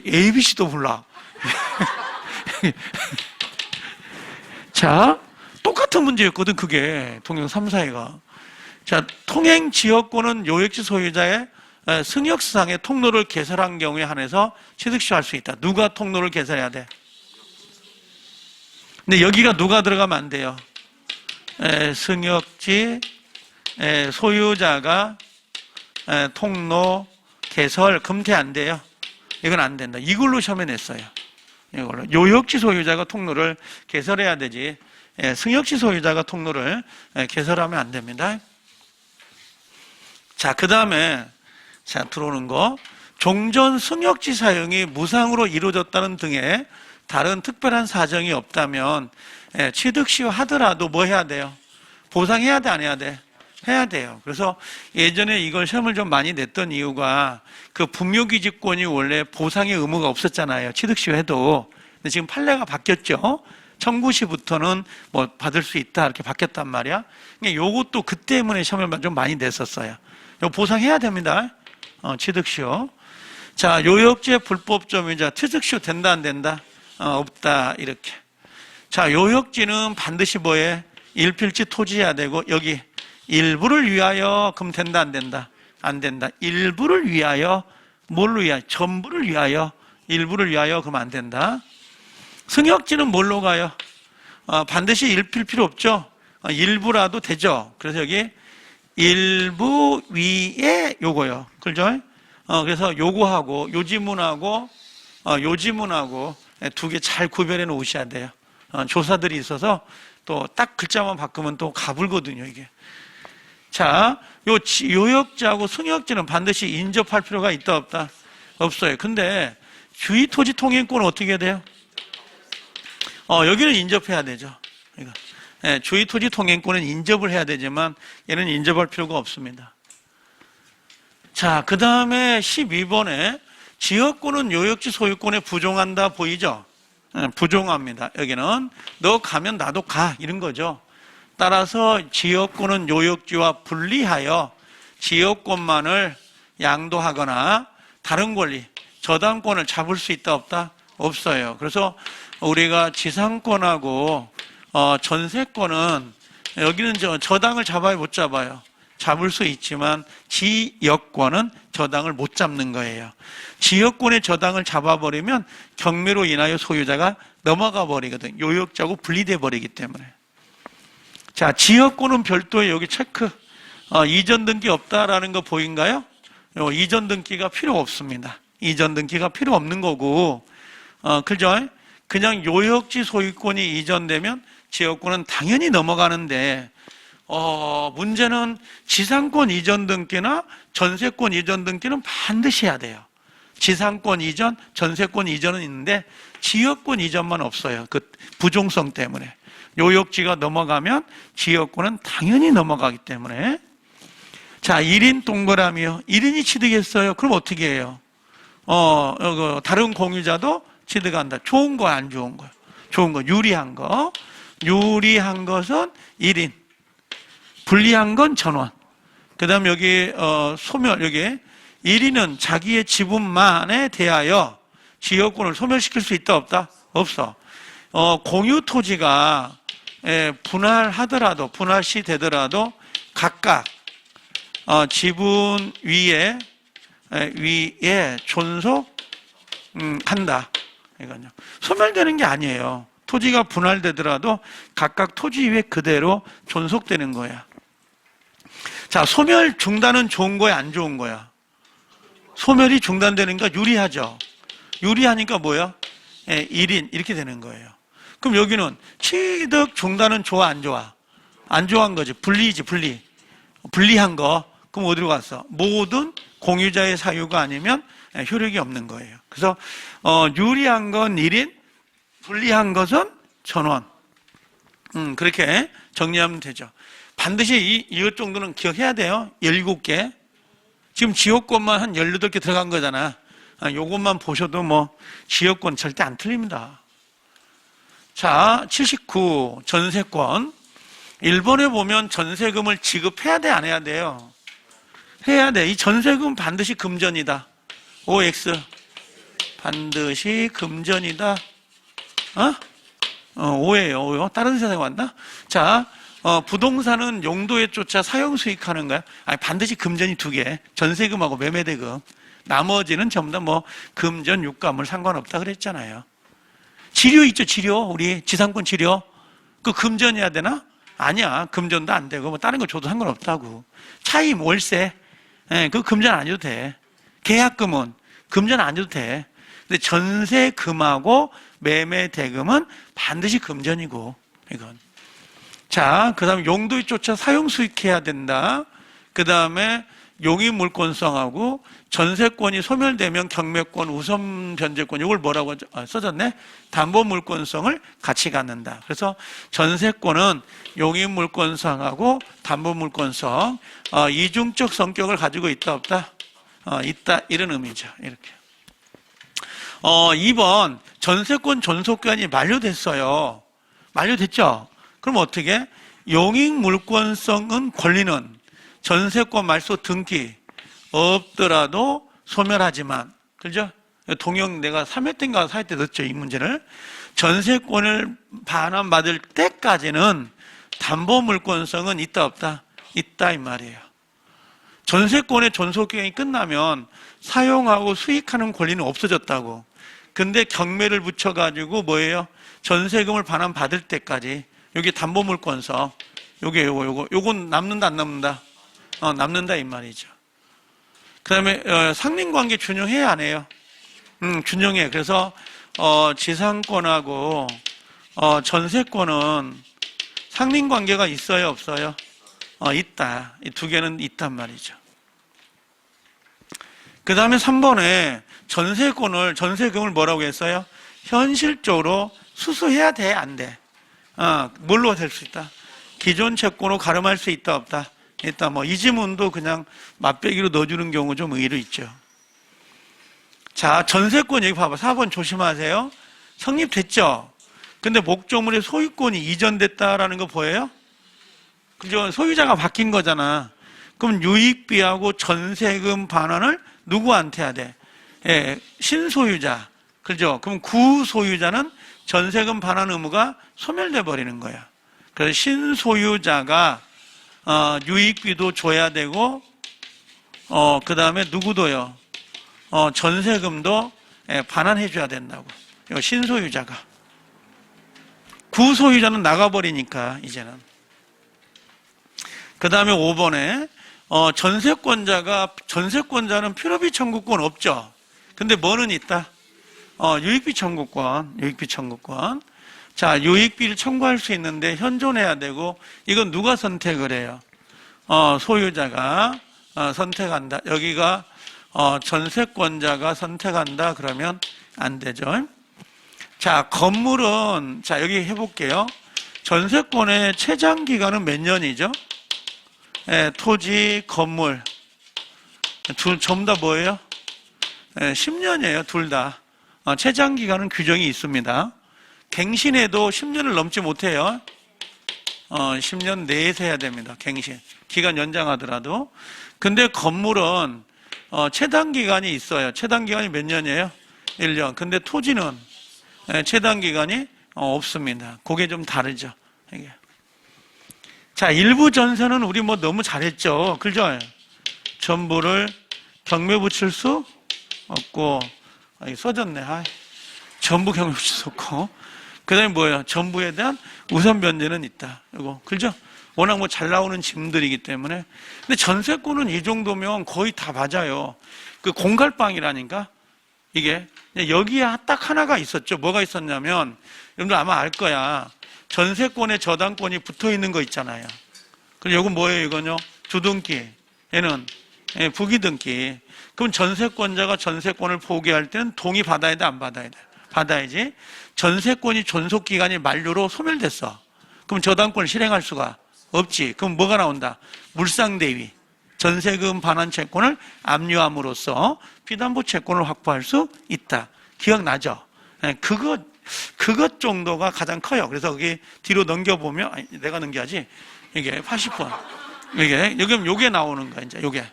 ABC도 몰라. 자, 똑같은 문제였거든, 그게. 동영 3, 4회가. 자, 통행 지역권은 요역지 소유자의 승역사상의 통로를 개설한 경우에 한해서 취득시할 수 있다. 누가 통로를 개설해야 돼? 근데 여기가 누가 들어가면 안 돼요. 승역지 소유자가 통로 개설 금태 안 돼요. 이건 안 된다. 이걸로 시험에 냈어요. 이걸로 요역지 소유자가 통로를 개설해야 되지. 승역지 소유자가 통로를 개설하면 안 됩니다. 자, 그 다음에 자 들어오는 거 종전 승역지 사용이 무상으로 이루어졌다는 등의 다른 특별한 사정이 없다면 취득 시효하더라도 뭐 해야 돼요? 보상해야 돼, 안 해야 돼? 해야 돼요. 그래서 예전에 이걸 시험을 좀 많이 냈던 이유가 그 분묘기지권이 원래 보상의 의무가 없었잖아요. 취득 시효해도. 근데 지금 판례가 바뀌었죠. 청구 시부터는 뭐 받을 수 있다 이렇게 바뀌었단 말이야. 그러니까 요것도 그 때문에 시험을 좀 많이 냈었어요. 요 보상해야 됩니다. 취득 시효. 자, 요역지의 불법 점유자 취득 시효 된다, 안 된다? 없다, 이렇게. 자, 요역지는 반드시 뭐에? 일필지 토지해야 되고, 여기 일부를 위하여, 그럼 된다, 안 된다? 안 된다. 일부를 위하여, 뭘로 위하여? 전부를 위하여, 일부를 위하여, 그럼 안 된다. 승역지는 뭘로 가요? 반드시 일필 필요 없죠? 일부라도 되죠? 그래서 여기 일부 위에 요거요. 그죠? 그래서 요거하고, 요 지문하고, 요 지문하고, 두 개 잘 구별해 놓으셔야 돼요. 조사들이 있어서 또 딱 글자만 바꾸면 또 가불거든요, 이게. 자, 요역지하고 승역지는 반드시 인접할 필요가 있다, 없다? 없어요. 근데 주의 토지 통행권은 어떻게 해야 돼요? 여기는 인접해야 되죠. 주의 토지 통행권은 인접을 해야 되지만 얘는 인접할 필요가 없습니다. 자, 그 다음에 12번에 지역권은 요역지 소유권에 부종한다 보이죠? 부종합니다. 여기는 너 가면 나도 가 이런 거죠. 따라서 지역권은 요역지와 분리하여 지역권만을 양도하거나 다른 권리, 저당권을 잡을 수 있다, 없다? 없어요. 그래서 우리가 지상권하고 전세권은 여기는 저당을 잡아요, 못 잡아요? 잡을 수 있지만 지역권은 저당을 못 잡는 거예요. 지역권의 저당을 잡아버리면 경매로 인하여 소유자가 넘어가 버리거든. 요역지하고 분리돼 버리기 때문에. 자, 지역권은 별도의 여기 체크. 이전 등기 없다라는 거 보인가요? 이전 등기가 필요 없습니다. 이전 등기가 필요 없는 거고, 그죠? 그냥 요역지 소유권이 이전되면 지역권은 당연히 넘어가는데, 문제는 지상권 이전 등기나 전세권 이전 등기는 반드시 해야 돼요. 지상권 이전, 전세권 이전은 있는데 지역권 이전만 없어요. 그 부종성 때문에. 요역지가 넘어가면 지역권은 당연히 넘어가기 때문에. 자, 1인 동그라미요. 1인이 취득했어요. 그럼 어떻게 해요? 다른 공유자도 취득한다. 좋은 거, 안 좋은 거요? 좋은 거, 유리한 거. 유리한 것은 1인. 불리한 건 전원. 그 다음 여기, 소멸, 여기 1인은 자기의 지분만에 대하여 지역권을 소멸시킬 수 있다, 없다? 없어. 공유 토지가 분할하더라도, 분할시 되더라도 각각 지분 위에 존속한다. 이거요. 소멸되는 게 아니에요. 토지가 분할되더라도 각각 토지 위에 그대로 존속되는 거야. 자, 소멸 중단은 좋은 거야, 안 좋은 거야? 소멸이 중단되니까 유리하죠. 유리하니까 뭐야? 1인 이렇게 되는 거예요. 그럼 여기는 취득 중단은 좋아, 안 좋아? 안 좋아한 거지. 분리지, 분리. 분리한 거. 그럼 어디로 갔어? 모든 공유자의 사유가 아니면 효력이 없는 거예요. 그래서 유리한 건 1인, 불리한 것은 전원. 그렇게 정리하면 되죠. 반드시 이것 정도는 기억해야 돼요. 17개. 지금 지역권만 한 18개 들어간 거잖아. 요것만 보셔도 뭐 지역권 절대 안 틀립니다. 자, 79 전세권. 1번에 보면 전세금을 지급해야 돼, 안 해야 돼요? 해야 돼. 이 전세금 반드시 금전이다. OX. 반드시 금전이다. 오예요, 오요. 다른 세상에 왔나? 자, 부동산은 용도에 쫓아 사용 수익하는 거야. 아니, 반드시 금전이 2개. 전세금하고 매매대금. 나머지는 전부 다 뭐 금전, 유가물 상관없다 그랬잖아요. 치료 있죠, 치료. 우리 지상권 치료. 그 금전이어야 되나? 아니야. 금전도 안 되고 뭐 다른 거 줘도 상관없다고. 차임, 월세. 그 금전 안 줘도 돼. 계약금은 금전 안 줘도 돼. 근데 전세금하고 매매대금은 반드시 금전이고, 이건. 자, 그 다음에 용도에 쫓아 사용 수익해야 된다. 그 다음에 용익물권성하고 전세권이 소멸되면 경매권, 우선 변제권, 이걸 뭐라고 써졌네? 담보물권성을 같이 갖는다. 그래서 전세권은 용익물권성하고 담보물권성, 이중적 성격을 가지고 있다, 없다? 있다, 이런 의미죠. 이렇게. 2번, 전세권 존속기간이 만료됐어요. 만료됐죠? 그럼 어떻게? 용익물권성은 권리는 전세권 말소 등기 없더라도 소멸하지만, 그죠? 동영 내가 3회 때인가 4회 때 넣었죠, 이 문제를. 전세권을 반환받을 때까지는 담보물권성은 있다, 없다? 있다, 이 말이에요. 전세권의 존속기간이 끝나면 사용하고 수익하는 권리는 없어졌다고. 근데 경매를 붙여가지고 뭐예요? 전세금을 반환받을 때까지. 여기 담보물권성. 요건 남는다, 안 남는다? 남는다, 이 말이죠. 그 다음에, 상린관계 준용해야 안 해요? 준용해. 그래서, 지상권하고, 전세권은 상린관계가 있어요, 없어요? 있다. 이 2개는 있단 말이죠. 그 다음에 3번에 전세금을 뭐라고 했어요? 현실적으로 수수해야 돼, 안 돼? 뭘로 될 수 있다? 기존 채권으로 가름할 수 있다, 없다? 있다. 뭐, 이 지문도 그냥 맛배기로 넣어주는 경우 좀 의외로 있죠. 자, 전세권 여기 봐봐. 4번 조심하세요. 성립됐죠? 근데 목적물의 소유권이 이전됐다라는 거 보여요? 그죠? 소유자가 바뀐 거잖아. 그럼 유익비하고 전세금 반환을 누구한테 해야 돼? 신소유자. 그죠? 그럼 구소유자는 전세금 반환 의무가 소멸돼 버리는 거야. 그래서 신소유자가 유익비도 줘야 되고, 그 다음에 누구도요? 전세금도 반환해 줘야 된다고. 신소유자가. 구소유자는 나가버리니까, 이제는. 그 다음에 5번에, 전세권자는 필요비 청구권 없죠? 근데 뭐는 있다? 유익비 청구권. 자, 유익비를 청구할 수 있는데 현존해야 되고, 이건 누가 선택을 해요? 소유자가 선택한다. 여기가 전세권자가 선택한다. 그러면 안 되죠. 자, 건물은, 자, 여기 해볼게요. 전세권의 최장 기간은 몇 년이죠? 토지, 건물. 전부 다 뭐예요? 10년이에요, 둘 다. 최장 기간은 규정이 있습니다. 갱신해도 10년을 넘지 못해요. 10년 내에서 해야 됩니다. 갱신. 기간 연장하더라도. 근데 건물은 최단 기간이 있어요. 최단 기간이 몇 년이에요? 1년. 근데 토지는 최단 기간이 없습니다. 그게 좀 다르죠. 이게. 자, 일부 전세는 우리 뭐 너무 잘했죠. 그죠? 전부를 경매 붙일 수 없고, 써졌네. 전부 경매 붙일 수 없고. 그 다음에 뭐예요? 전부에 대한 우선 변제는 있다. 이거. 그죠? 워낙 뭐 잘 나오는 짐들이기 때문에. 근데 전세권은 이 정도면 거의 다 맞아요. 그 공갈빵이라니까? 이게. 여기에 딱 하나가 있었죠. 뭐가 있었냐면, 여러분들 아마 알 거야. 전세권에 저당권이 붙어 있는 거 있잖아요. 그리고 이건 뭐예요, 이건요? 주등기. 얘는 부기등기. 그럼 전세권자가 전세권을 포기할 때는 동의 받아야 돼, 안 받아야 돼? 받아야지. 전세권이 존속기간이 만료로 소멸됐어. 그럼 저당권을 실행할 수가 없지. 그럼 뭐가 나온다? 물상대위. 전세금 반환 채권을 압류함으로써 피담보 채권을 확보할 수 있다. 기억나죠? 그것 정도가 가장 커요. 그래서 여기 뒤로 넘겨보면, 내가 넘겨야지. 이게 80번. 요게 나오는 거야, 이제 요게.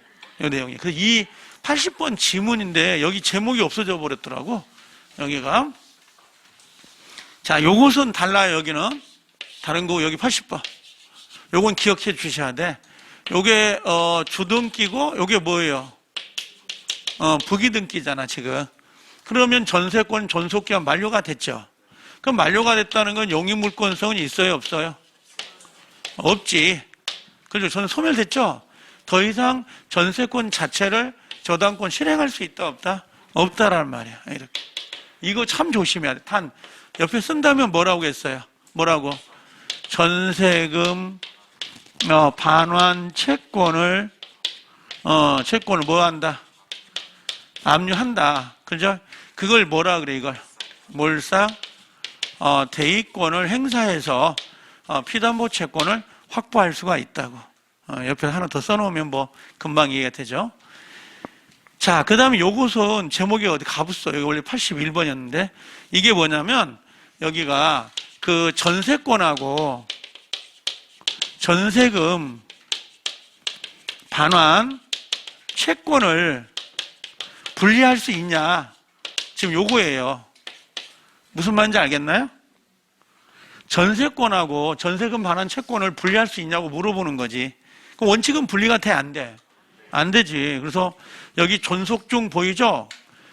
요 내용이. 그래서 이 80번 지문인데 여기 제목이 없어져 버렸더라고. 여기가. 자, 요것은 달라요, 여기는. 다른 거 여기 80번. 요건 기억해 주셔야 돼. 요게, 주등기고, 요게 뭐예요? 부기등기잖아, 지금. 그러면 전세권 존속기간 만료가 됐죠. 그럼 만료가 됐다는 건 용익물권성은 있어요, 없어요? 없지. 그죠? 저는 소멸됐죠? 더 이상 전세권 자체를 저당권 실행할 수 있다, 없다? 없다라는 말이야. 이렇게. 이거 참 조심해야 돼. 옆에 쓴다면 뭐라고 했어요? 뭐라고? 전세금, 반환 채권을 뭐 한다? 압류한다. 그죠? 그걸 뭐라 그래, 이걸? 몰상, 대의권을 행사해서, 피담보 채권을 확보할 수가 있다고. 옆에 하나 더 써놓으면 뭐, 금방 이해가 되죠? 자, 그 다음에 요것은 제목이 어디 가봤어. 여기 원래 81번이었는데, 이게 뭐냐면, 여기가 그 전세권하고 전세금 반환 채권을 분리할 수 있냐? 지금 요거예요. 무슨 말인지 알겠나요? 전세권하고 전세금 반환 채권을 분리할 수 있냐고 물어보는 거지. 그럼 원칙은 분리가 돼, 안 돼? 안 되지. 그래서 여기 존속중 보이죠?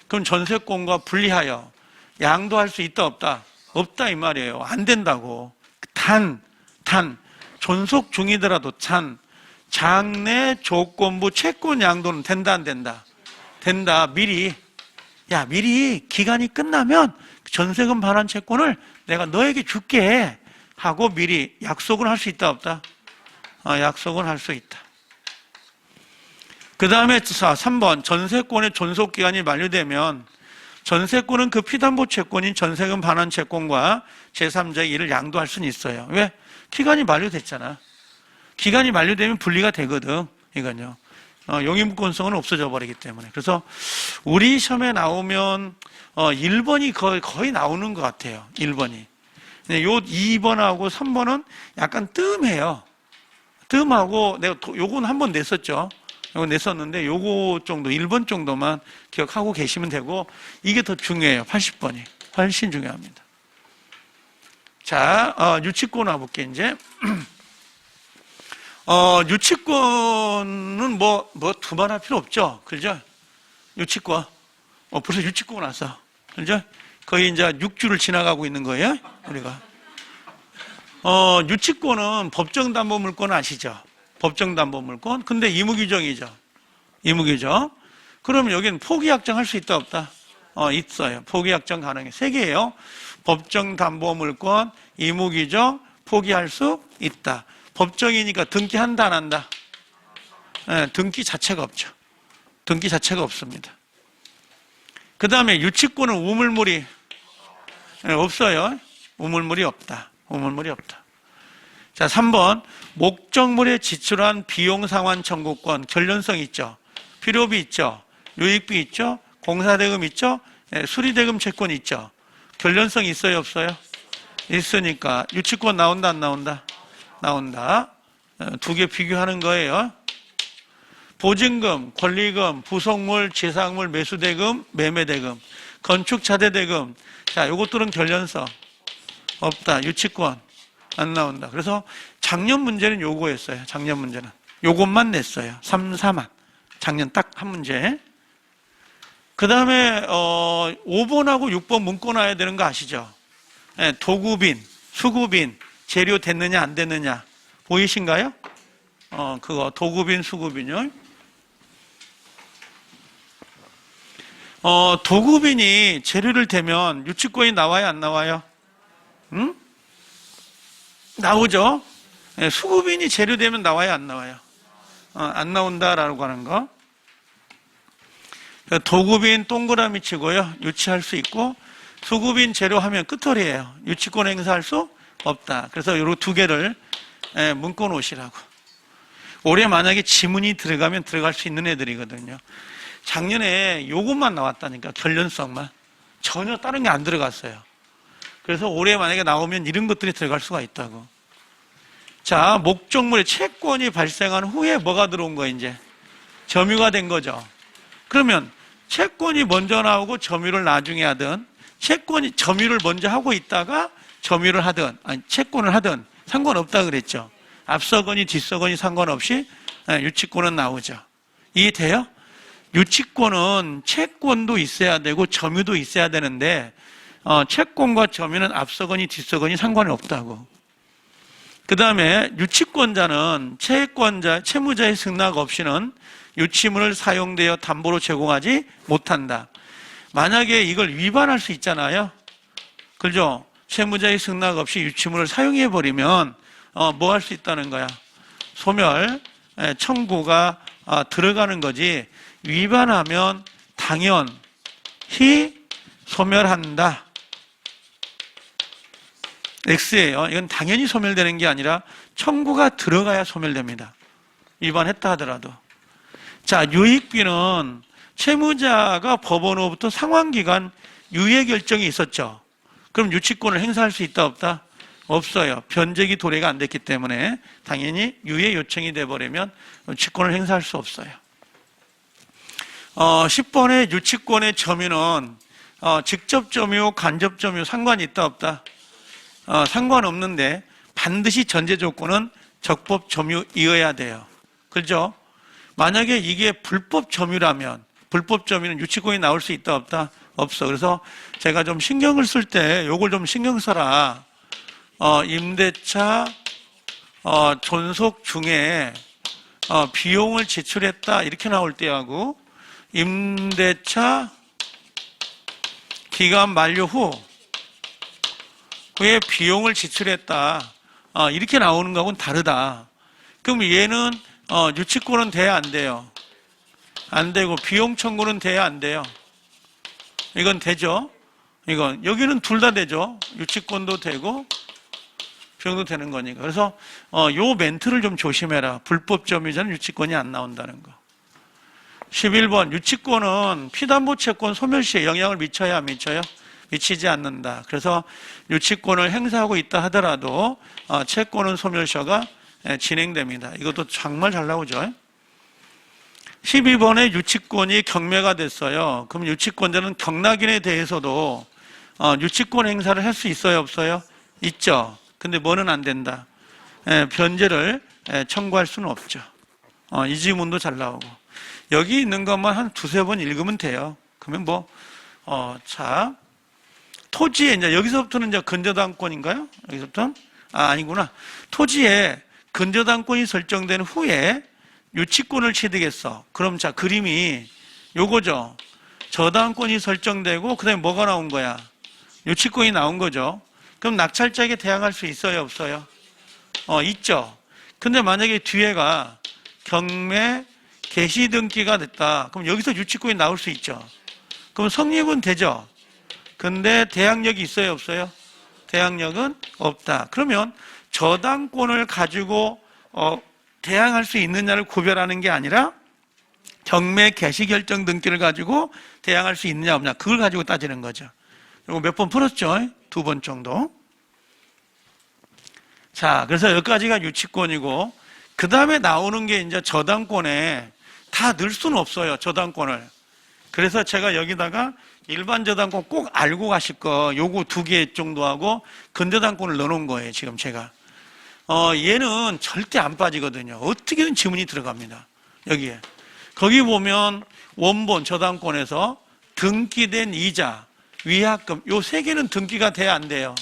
그럼 전세권과 분리하여 양도할 수 있다, 없다? 없다, 이 말이에요. 안 된다고. 존속 중이더라도 장래 조건부 채권 양도는 된다, 안 된다? 된다. 미리 기간이 끝나면 전세금 반환 채권을 내가 너에게 줄게 하고 미리 약속을 할 수 있다, 없다? 약속을 할 수 있다. 그 다음에 3번 전세권의 존속기간이 만료되면 전세권은 그 피담보 채권인 전세금 반환 채권과 제3자의 이를 양도할 수는 있어요. 왜? 기간이 만료됐잖아. 기간이 만료되면 분리가 되거든. 이건요. 용익물권성은 없어져 버리기 때문에. 그래서 우리 시험에 나오면 1번이 거의 나오는 것 같아요. 1번이. 근데 요 2번하고 3번은 약간 뜸해요. 뜸하고 내가 요건 한 번 냈었죠. 요거 냈었는데 요거 정도 1번 정도만 기억하고 계시면 되고 이게 더 중요해요. 80번이. 훨씬 중요합니다. 자, 유치권 와볼게 이제. 유치권은 뭐 두말할 필요 없죠. 그죠? 유치권. 벌써 유치권 왔어. 그죠? 거의 이제 6주를 지나가고 있는 거예요. 우리가. 유치권은 법정담보물권 아시죠? 법정담보물권. 근데 의무규정이죠. 의무규정. 그러면 여기는 포기약정 할 수 있다, 없다? 있어요. 포기약정 가능해. 3개예요. 법정담보물권, 의무규정, 포기할 수 있다. 법정이니까 등기한다, 안 한다? 네, 등기 자체가 없죠. 등기 자체가 없습니다. 그 다음에 유치권은 우물물이 없어요. 우물물이 없다. 우물물이 없다. 자, 3번. 목적물에 지출한 비용 상환 청구권, 결련성 있죠. 필요비 있죠. 유익비 있죠. 공사대금 있죠. 수리대금 채권 있죠. 결련성 있어요, 없어요? 있으니까 유치권 나온다, 안 나온다? 나온다. 2개 비교하는 거예요. 보증금, 권리금, 부속물, 지상물, 매수대금, 매매대금, 건축자재대금. 자, 요것들은 결련성 없다. 유치권 안 나온다. 그래서 작년 문제는 요거였어요. 작년 문제는 요것만 냈어요. 3, 4만. 작년 딱 한 문제. 그 다음에 5번하고 6번 문구 놔야 되는 거 아시죠? 네, 도구빈, 수구빈, 재료 됐느냐 안 됐느냐 보이신가요? 그거 도구빈, 수구빈요. 도구빈이 재료를 대면 유치권이 나와요, 안 나와요? 응? 나오죠? 네, 수구빈이 재료되면 나와요, 안 나와요? 안 나온다라고 하는 거. 도구빈 동그라미 치고요. 유치할 수 있고, 수구빈 재료하면 끝털이에요. 유치권 행사할 수 없다. 그래서 요런 두 개를 묶어 놓으시라고. 올해 만약에 지문이 들어가면 들어갈 수 있는 애들이거든요. 작년에 요것만 나왔다니까, 결련성만. 전혀 다른 게 안 들어갔어요. 그래서 올해 만약에 나오면 이런 것들이 들어갈 수가 있다고. 자, 목적물의 채권이 발생한 후에 뭐가 들어온 거예요, 이제? 점유가 된 거죠. 그러면 채권이 먼저 나오고 점유를 나중에 하든, 채권이 점유를 먼저 하고 있다가 점유를 하든, 아니, 채권을 하든 상관없다 그랬죠. 앞서거니 뒤서거니 상관없이 유치권은 나오죠. 이해돼요? 유치권은 채권도 있어야 되고 점유도 있어야 되는데 채권과 점유는 앞서거니 뒤서거니 상관이 없다고. 그 다음에 유치권자는 채무자의 승낙 없이는 유치물을 사용되어 담보로 제공하지 못한다. 만약에 이걸 위반할 수 있잖아요. 그죠? 채무자의 승낙 없이 유치물을 사용해버리면 뭐 할 수 있다는 거야? 소멸 청구가 들어가는 거지. 위반하면 당연히 소멸한다. X예요. 이건 당연히 소멸되는 게 아니라 청구가 들어가야 소멸됩니다. 위반했다 하더라도. 자, 유익비는 채무자가 법원으로부터 상환기간 유예 결정이 있었죠. 그럼 유치권을 행사할 수 있다 없다? 없어요. 변제기 도래가 안 됐기 때문에 당연히 유예 요청이 돼버리면 유치권을 행사할 수 없어요. 10번의 유치권의 점유는 직접 점유, 간접 점유 상관이 있다 없다? 상관없는데 반드시 전제 조건은 적법 점유이어야 돼요. 그죠? 만약에 이게 불법 점유라면 불법 점유는 유치권이 나올 수 있다 없다? 없어. 그래서 제가 좀 신경을 쓸 때 요걸 좀 신경 써라. 임대차 존속 중에 비용을 지출했다 이렇게 나올 때하고 임대차 기간 만료 후에 비용을 지출했다 이렇게 나오는 거하고는 다르다. 그럼 얘는 유치권은 돼야 안 돼요? 안 되고 비용 청구는 돼야 안 돼요? 이건 되죠? 이건 여기는 둘 다 되죠? 유치권도 되고 비용도 되는 거니까. 그래서 요 멘트를 좀 조심해라. 불법 점유자는 유치권이 안 나온다는 거. 11번 유치권은 피담보 채권 소멸 시에 영향을 미쳐야 안 미쳐요? 미치지 않는다. 그래서 유치권을 행사하고 있다 하더라도 채권은 소멸시효가 진행됩니다. 이것도 정말 잘 나오죠. 12번에 유치권이 경매가 됐어요. 그럼 유치권자는 경락인에 대해서도 유치권 행사를 할 수 있어요 없어요? 있죠. 근데 뭐는 안 된다? 변제를 청구할 수는 없죠. 이 지문도 잘 나오고 여기 있는 것만 한 두세 번 읽으면 돼요. 그러면 자 토지에 이제 여기서부터는 이제 근저당권인가요? 여기서부터 아니구나. 토지에 근저당권이 설정된 후에 유치권을 취득했어. 그럼 자 그림이 요거죠. 저당권이 설정되고 그다음에 뭐가 나온 거야? 유치권이 나온 거죠. 그럼 낙찰자에게 대항할 수 있어요 없어요? 있죠. 근데 만약에 뒤에가 경매 개시 등기가 됐다. 그럼 여기서 유치권이 나올 수 있죠. 그럼 성립은 되죠. 근데 대항력이 있어요 없어요? 대항력은 없다. 그러면 저당권을 가지고 대항할 수 있느냐를 구별하는 게 아니라 경매 개시 결정 등기를 가지고 대항할 수 있느냐 없느냐 그걸 가지고 따지는 거죠. 이거 몇 번 풀었죠? 2번 정도. 자, 그래서 여기까지가 유치권이고 그 다음에 나오는 게 이제 저당권에 다 넣을 수는 없어요. 저당권을. 그래서 제가 여기다가 일반 저당권 꼭 알고 가실 거 요거 2개 정도 하고 근저당권을 넣어놓은 거예요. 지금 제가 얘는 절대 안 빠지거든요. 어떻게든 지문이 들어갑니다. 여기에 거기 보면 원본 저당권에서 등기된 이자, 위약금 요 3개는 등기가 돼야 안 돼요.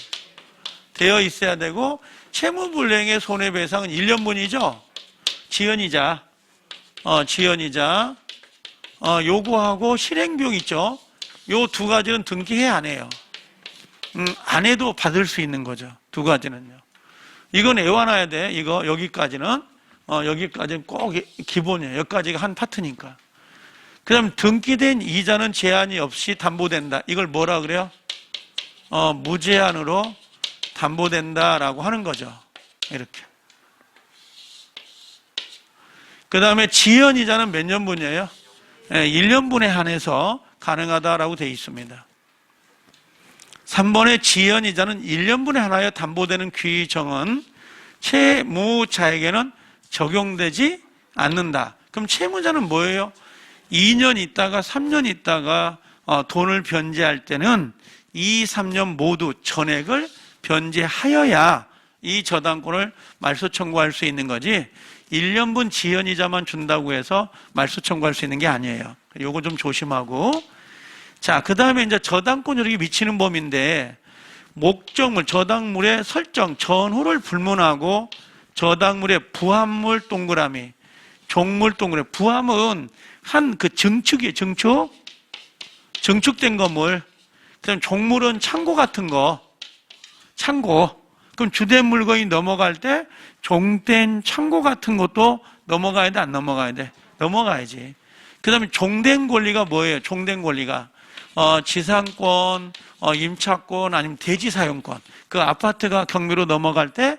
되어 있어야 되고 채무불이행의 손해배상은 1년분이죠. 지연이자 지연이자 요거하고 실행비용 있죠. 요 2가지는 등기해야 안 해요. 안 해도 받을 수 있는 거죠. 2가지는요. 이건 외워놔야 돼. 이거 여기까지는 여기까지는 꼭 기본이에요. 여기까지가 한 파트니까. 그 다음 등기된 이자는 제한이 없이 담보된다. 이걸 뭐라 그래요? 무제한으로 담보된다라고 하는 거죠. 이렇게. 그 다음에 지연이자는 몇 년분이에요? 1년분에 한해서 가능하다라고 되어 있습니다. 3번의 지연이자는 1년분에 한하여 담보되는 규정은 채무자에게는 적용되지 않는다. 그럼 채무자는 뭐예요? 2년 있다가 3년 있다가 돈을 변제할 때는 2, 3년 모두 전액을 변제하여야 이 저당권을 말소 청구할 수 있는 거지 1년분 지연이자만 준다고 해서 말소 청구할 수 있는 게 아니에요. 요거 좀 조심하고. 자, 그 다음에 이제 저당권이 미치는 범위인데 목적물, 저당물의 설정, 전후를 불문하고 저당물의 부합물 동그라미, 종물 동그라미. 부합은 한 그 증축이에요. 증축된 건물. 그다음 종물은 창고 같은 거. 창고. 그럼 주된 물건이 넘어갈 때 종된 창고 같은 것도 넘어가야 돼, 안 넘어가야 돼? 넘어가야지. 그 다음에 종된 권리가 뭐예요? 종된 권리가 지상권, 임차권, 아니면 대지 사용권. 그 아파트가 경매로 넘어갈 때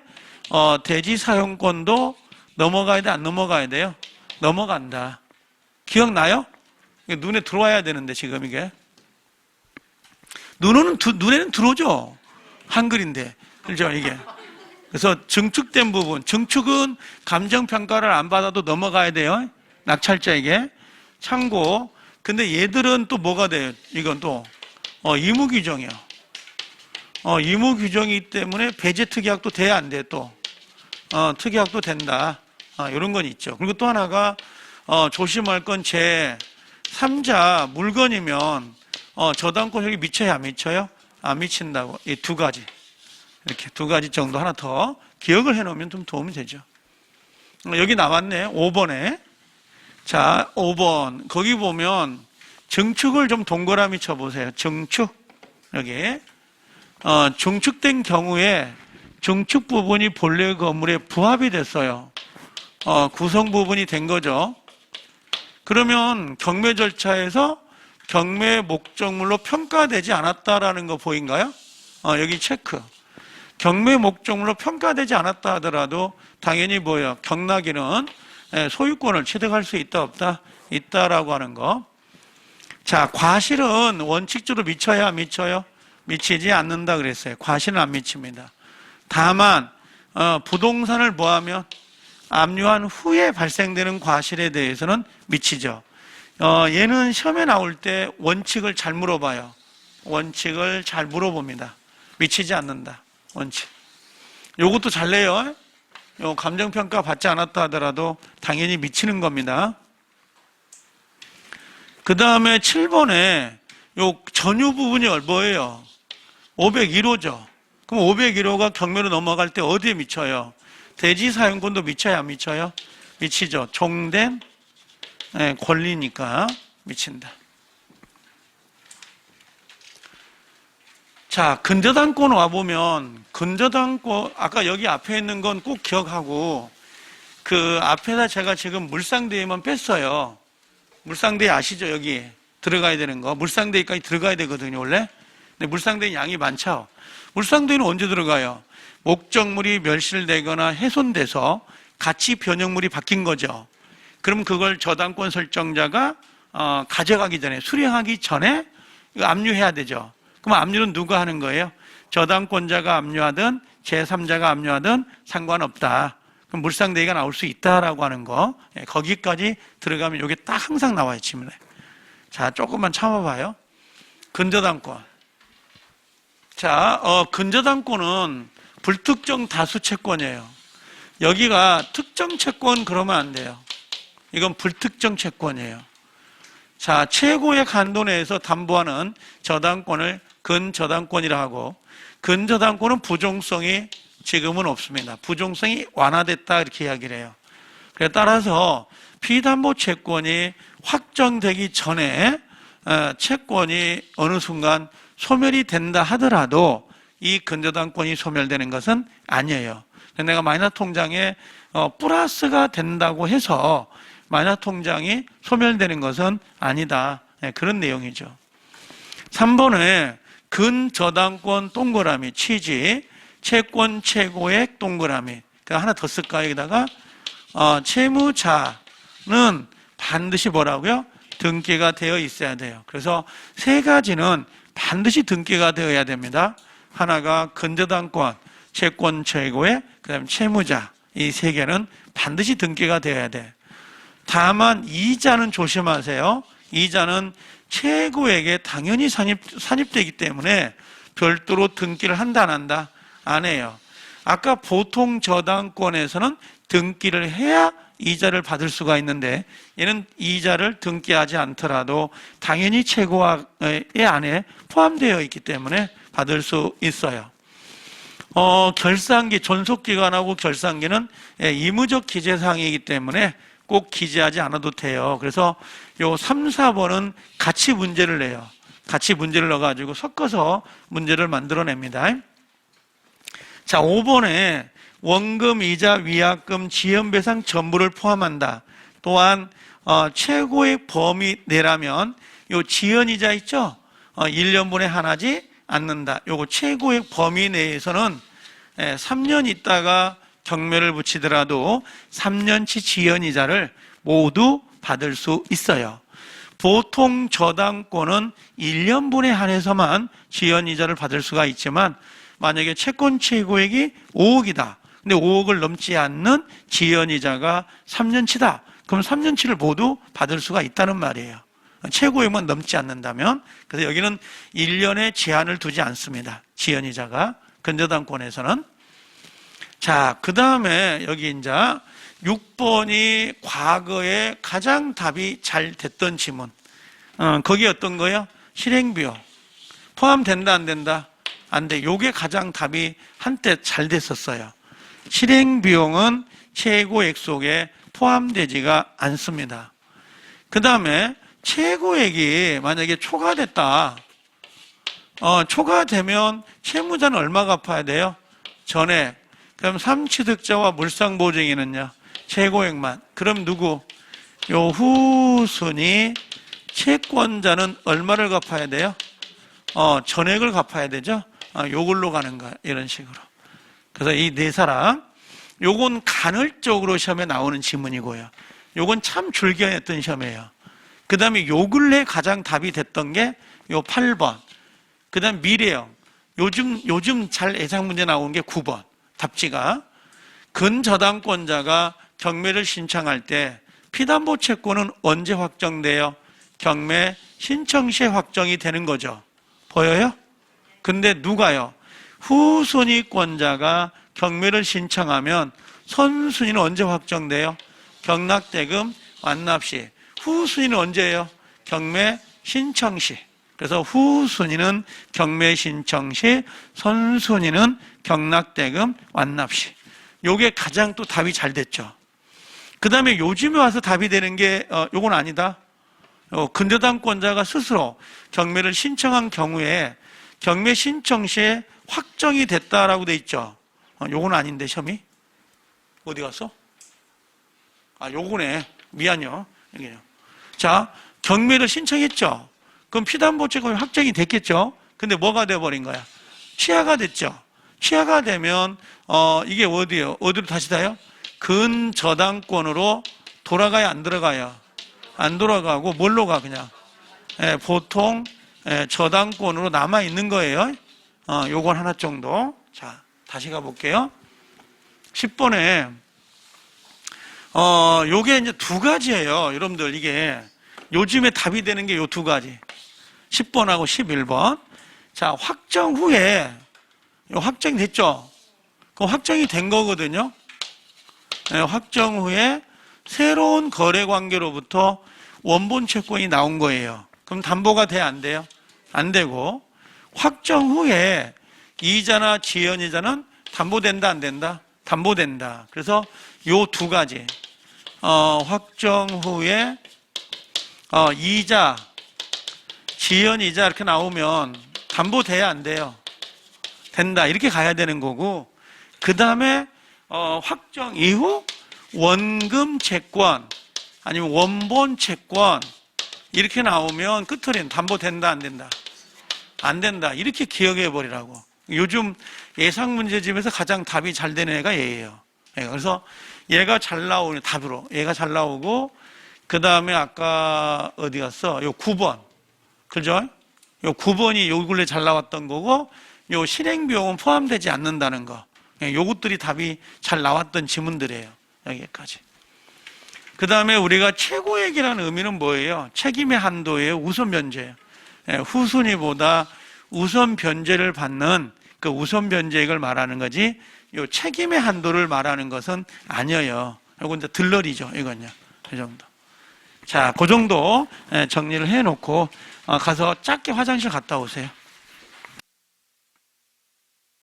대지 사용권도 넘어가야 돼, 안 넘어가야 돼요? 넘어간다. 기억나요? 눈에 들어와야 되는데 지금 이게 눈에는 들어오죠. 한글인데. 그렇죠, 이게. 그래서 증축된 부분, 증축은 감정평가를 안 받아도 넘어가야 돼요. 낙찰자에게. 참고. 근데 얘들은 또 뭐가 돼요? 이건 또, 의무규정이요. 의무규정이기 때문에 배제특약도 돼야 안 돼, 또. 특약도 된다. 이런 건 있죠. 그리고 또 하나가, 조심할 건 제3자 물건이면, 저당권이 미쳐요, 안 미쳐요? 안 미친다고. 이 2가지. 이렇게 2가지 정도 하나 더 기억을 해놓으면 좀 도움이 되죠. 여기 나왔네. 5번에. 자, 5번. 거기 보면 증축을 좀 동그라미 쳐보세요. 증축. 여기. 증축된 경우에 증축 부분이 본래 건물에 부합이 됐어요. 구성 부분이 된 거죠. 그러면 경매 절차에서 경매 목적물로 평가되지 않았다라는 거 보인가요? 여기 체크. 경매 목적물로 평가되지 않았다 하더라도 당연히 뭐예요? 경락이는 소유권을 취득할 수 있다 없다? 있다라고 하는 거. 자, 과실은 원칙적으로 미쳐야 안 미쳐요? 미치지 않는다 그랬어요. 과실은 안 미칩니다. 다만 부동산을 뭐하면 압류한 후에 발생되는 과실에 대해서는 미치죠. 얘는 시험에 나올 때 원칙을 잘 물어봐요. 원칙을 잘 물어봅니다. 미치지 않는다. 원칙. 요것도 잘 내요. 요 감정평가 받지 않았다 하더라도 당연히 미치는 겁니다. 그 다음에 7번에 요 전유 부분이 뭐예요? 501호죠. 그럼 501호가 경매로 넘어갈 때 어디에 미쳐요? 대지 사용권도 미쳐요, 안 미쳐요? 미치죠. 종된 권리니까 미친다. 자, 근저당권 와보면, 근저당권, 아까 여기 앞에 있는 건 꼭 기억하고, 그 앞에다 제가 지금 물상대에만 뺐어요. 물상대 아시죠? 여기 들어가야 되는 거. 물상대까지 들어가야 되거든요, 원래. 근데 물상대는 양이 많죠? 물상대는 언제 들어가요? 목적물이 멸실되거나 훼손돼서 가치 변형물이 바뀐 거죠. 그럼 그걸 저당권 설정자가 가져가기 전에, 수령하기 전에 이거 압류해야 되죠. 그럼 압류는 누가 하는 거예요? 저당권자가 압류하든 제3자가 압류하든 상관없다. 그럼 물상대기가 나올 수 있다라고 하는 거. 거기까지 들어가면 이게 딱 항상 나와요, 지문에. 자, 조금만 참아봐요. 근저당권. 자, 근저당권은 불특정 다수 채권이에요. 여기가 특정 채권 그러면 안 돼요. 이건 불특정 채권이에요. 자, 최고의 한도 내에서 담보하는 저당권을 근저당권이라 하고, 근저당권은 부종성이 지금은 없습니다. 부종성이 완화됐다 이렇게 이야기를 해요. 그래 따라서 피담보 채권이 확정되기 전에 채권이 어느 순간 소멸이 된다 하더라도 이 근저당권이 소멸되는 것은 아니에요. 내가 마이너스 통장에 플러스가 된다고 해서 마이너스 통장이 소멸되는 것은 아니다. 그런 내용이죠. 3번에 근저당권 동그라미 취지 채권 최고액 동그라미. 하나 더 쓸까요? 여기다가 채무자는 반드시 뭐라고요? 등기가 되어 있어야 돼요. 그래서 세 가지는 반드시 등기가 되어야 됩니다. 하나가 근저당권, 채권 최고액, 그다음 채무자. 이 세 개는 반드시 등기가 되어야 돼. 다만 이자는 조심하세요. 이자는 최고액에 당연히 산입되기 때문에 별도로 등기를 한다 안 한다? 안 해요. 아까 보통 저당권에서는 등기를 해야 이자를 받을 수가 있는데 얘는 이자를 등기하지 않더라도 당연히 최고액의 안에 포함되어 있기 때문에 받을 수 있어요. 결산기, 존속기간하고 결산기는 의무적 기재사항이기 때문에 꼭 기재하지 않아도 돼요. 그래서 요 3, 4번은 같이 문제를 내요. 같이 문제를 넣어가지고 섞어서 문제를 만들어냅니다. 자, 5번에 원금, 이자, 위약금, 지연배상 전부를 포함한다. 또한 최고의 범위 내라면 요 지연이자 있죠? 1년분에 하나지 않는다. 요거 최고의 범위 내에서는 3년 있다가 경매를 붙이더라도 3년치 지연이자를 모두 받을 수 있어요. 보통 저당권은 1년분에 한해서만 지연이자를 받을 수가 있지만 만약에 채권 최고액이 5억이다. 근데 5억을 넘지 않는 지연이자가 3년치다. 그럼 3년치를 모두 받을 수가 있다는 말이에요. 최고액만 넘지 않는다면. 그래서 여기는 1년에 제한을 두지 않습니다. 지연이자가. 근저당권에서는. 자, 그 다음에 여기 이제 6번이 과거에 가장 답이 잘 됐던 지문. 거기 어떤 거예요? 실행비용. 포함된다, 안 된다? 안 돼. 요게 가장 답이 한때 잘 됐었어요. 실행비용은 최고액 속에 포함되지가 않습니다. 그 다음에 최고액이 만약에 초과됐다. 초과되면 채무자는 얼마 갚아야 돼요? 전액. 그럼 삼취득자와 물상보증인은요? 최고액만. 그럼 누구? 요 후순위 채권자는 얼마를 갚아야 돼요? 전액을 갚아야 되죠? 요걸로 가는 거야. 이런 식으로. 그래서 이 네 사람, 요건 간헐적으로 시험에 나오는 지문이고요. 요건 참 줄겨냈던 시험이에요. 그 다음에 요 근래 가장 답이 됐던 게 요 8번. 그 다음 미래형. 요즘 잘 예상 문제 나오는 게 9번. 답지가. 근저당권자가 경매를 신청할 때 피담보 채권은 언제 확정돼요? 경매 신청 시에 확정이 되는 거죠. 보여요? 근데 누가요? 후순위권자가 경매를 신청하면 선순위는 언제 확정돼요? 경락대금 완납시. 후순위는 언제예요? 경매 신청시. 그래서 후순위는 경매 신청시, 선순위는 경락대금 완납시. 요게 가장 또 답이 잘 됐죠. 그 다음에 요즘에 와서 답이 되는 게 요건 아니다. 근저당권자가 스스로 경매를 신청한 경우에 경매 신청 시에 확정이 됐다라고 돼 있죠. 요건 아닌데 시험이 어디 갔어? 요거네. 미안요. 여기요. 자, 경매를 신청했죠. 그럼 피담보 채권이 확정이 됐겠죠. 근데 뭐가 돼버린 거야? 취하가 됐죠. 취하가 되면 이게 어디예요? 어디로 다시 가요? 근저당권으로 돌아가야 안 들어가요? 안 돌아가고 뭘로 가 그냥? 보통 저당권으로 남아 있는 거예요. 요건 하나 정도. 자, 다시 가볼게요. 10번에 요게 이제 두 가지예요. 여러분들 이게 요즘에 답이 되는 게 요 두 가지. 10번하고 11번. 자, 확정 후에, 확정이 됐죠? 그 확정이 된 거거든요. 네, 확정 후에 새로운 거래 관계로부터 원본 채권이 나온 거예요. 그럼 담보가 돼, 안 돼요? 안 되고, 확정 후에 이자나 지연이자는 담보된다, 안 된다? 담보된다. 그래서 요 두 가지. 확정 후에, 이자, 지연이자 이렇게 나오면 담보돼야 안 돼요? 된다. 이렇게 가야 되는 거고, 그 다음에, 확정 이후 원금 채권, 아니면 원본 채권, 이렇게 나오면 끝으로는 담보된다, 안 된다? 안 된다. 이렇게 기억해 버리라고. 요즘 예상 문제집에서 가장 답이 잘 되는 애가 얘예요. 그래서 얘가 잘 나오는 답으로. 얘가 잘 나오고, 그 다음에 아까 어디 갔어? 요 9번. 그죠? 요 9번이 요 근래 잘 나왔던 거고, 요 실행비용은 포함되지 않는다는 거. 요것들이 답이 잘 나왔던 지문들이에요. 여기까지. 그 다음에 우리가 최고액이라는 의미는 뭐예요? 책임의 한도예요? 우선 변제예요? 후순위보다 우선 변제를 받는 그 우선 변제액을 말하는 거지, 요 책임의 한도를 말하는 것은 아니에요. 이건 이제 들러리죠, 이건요. 이 정도. 자, 그 정도 정리를 해놓고 가서 짧게 화장실 갔다 오세요.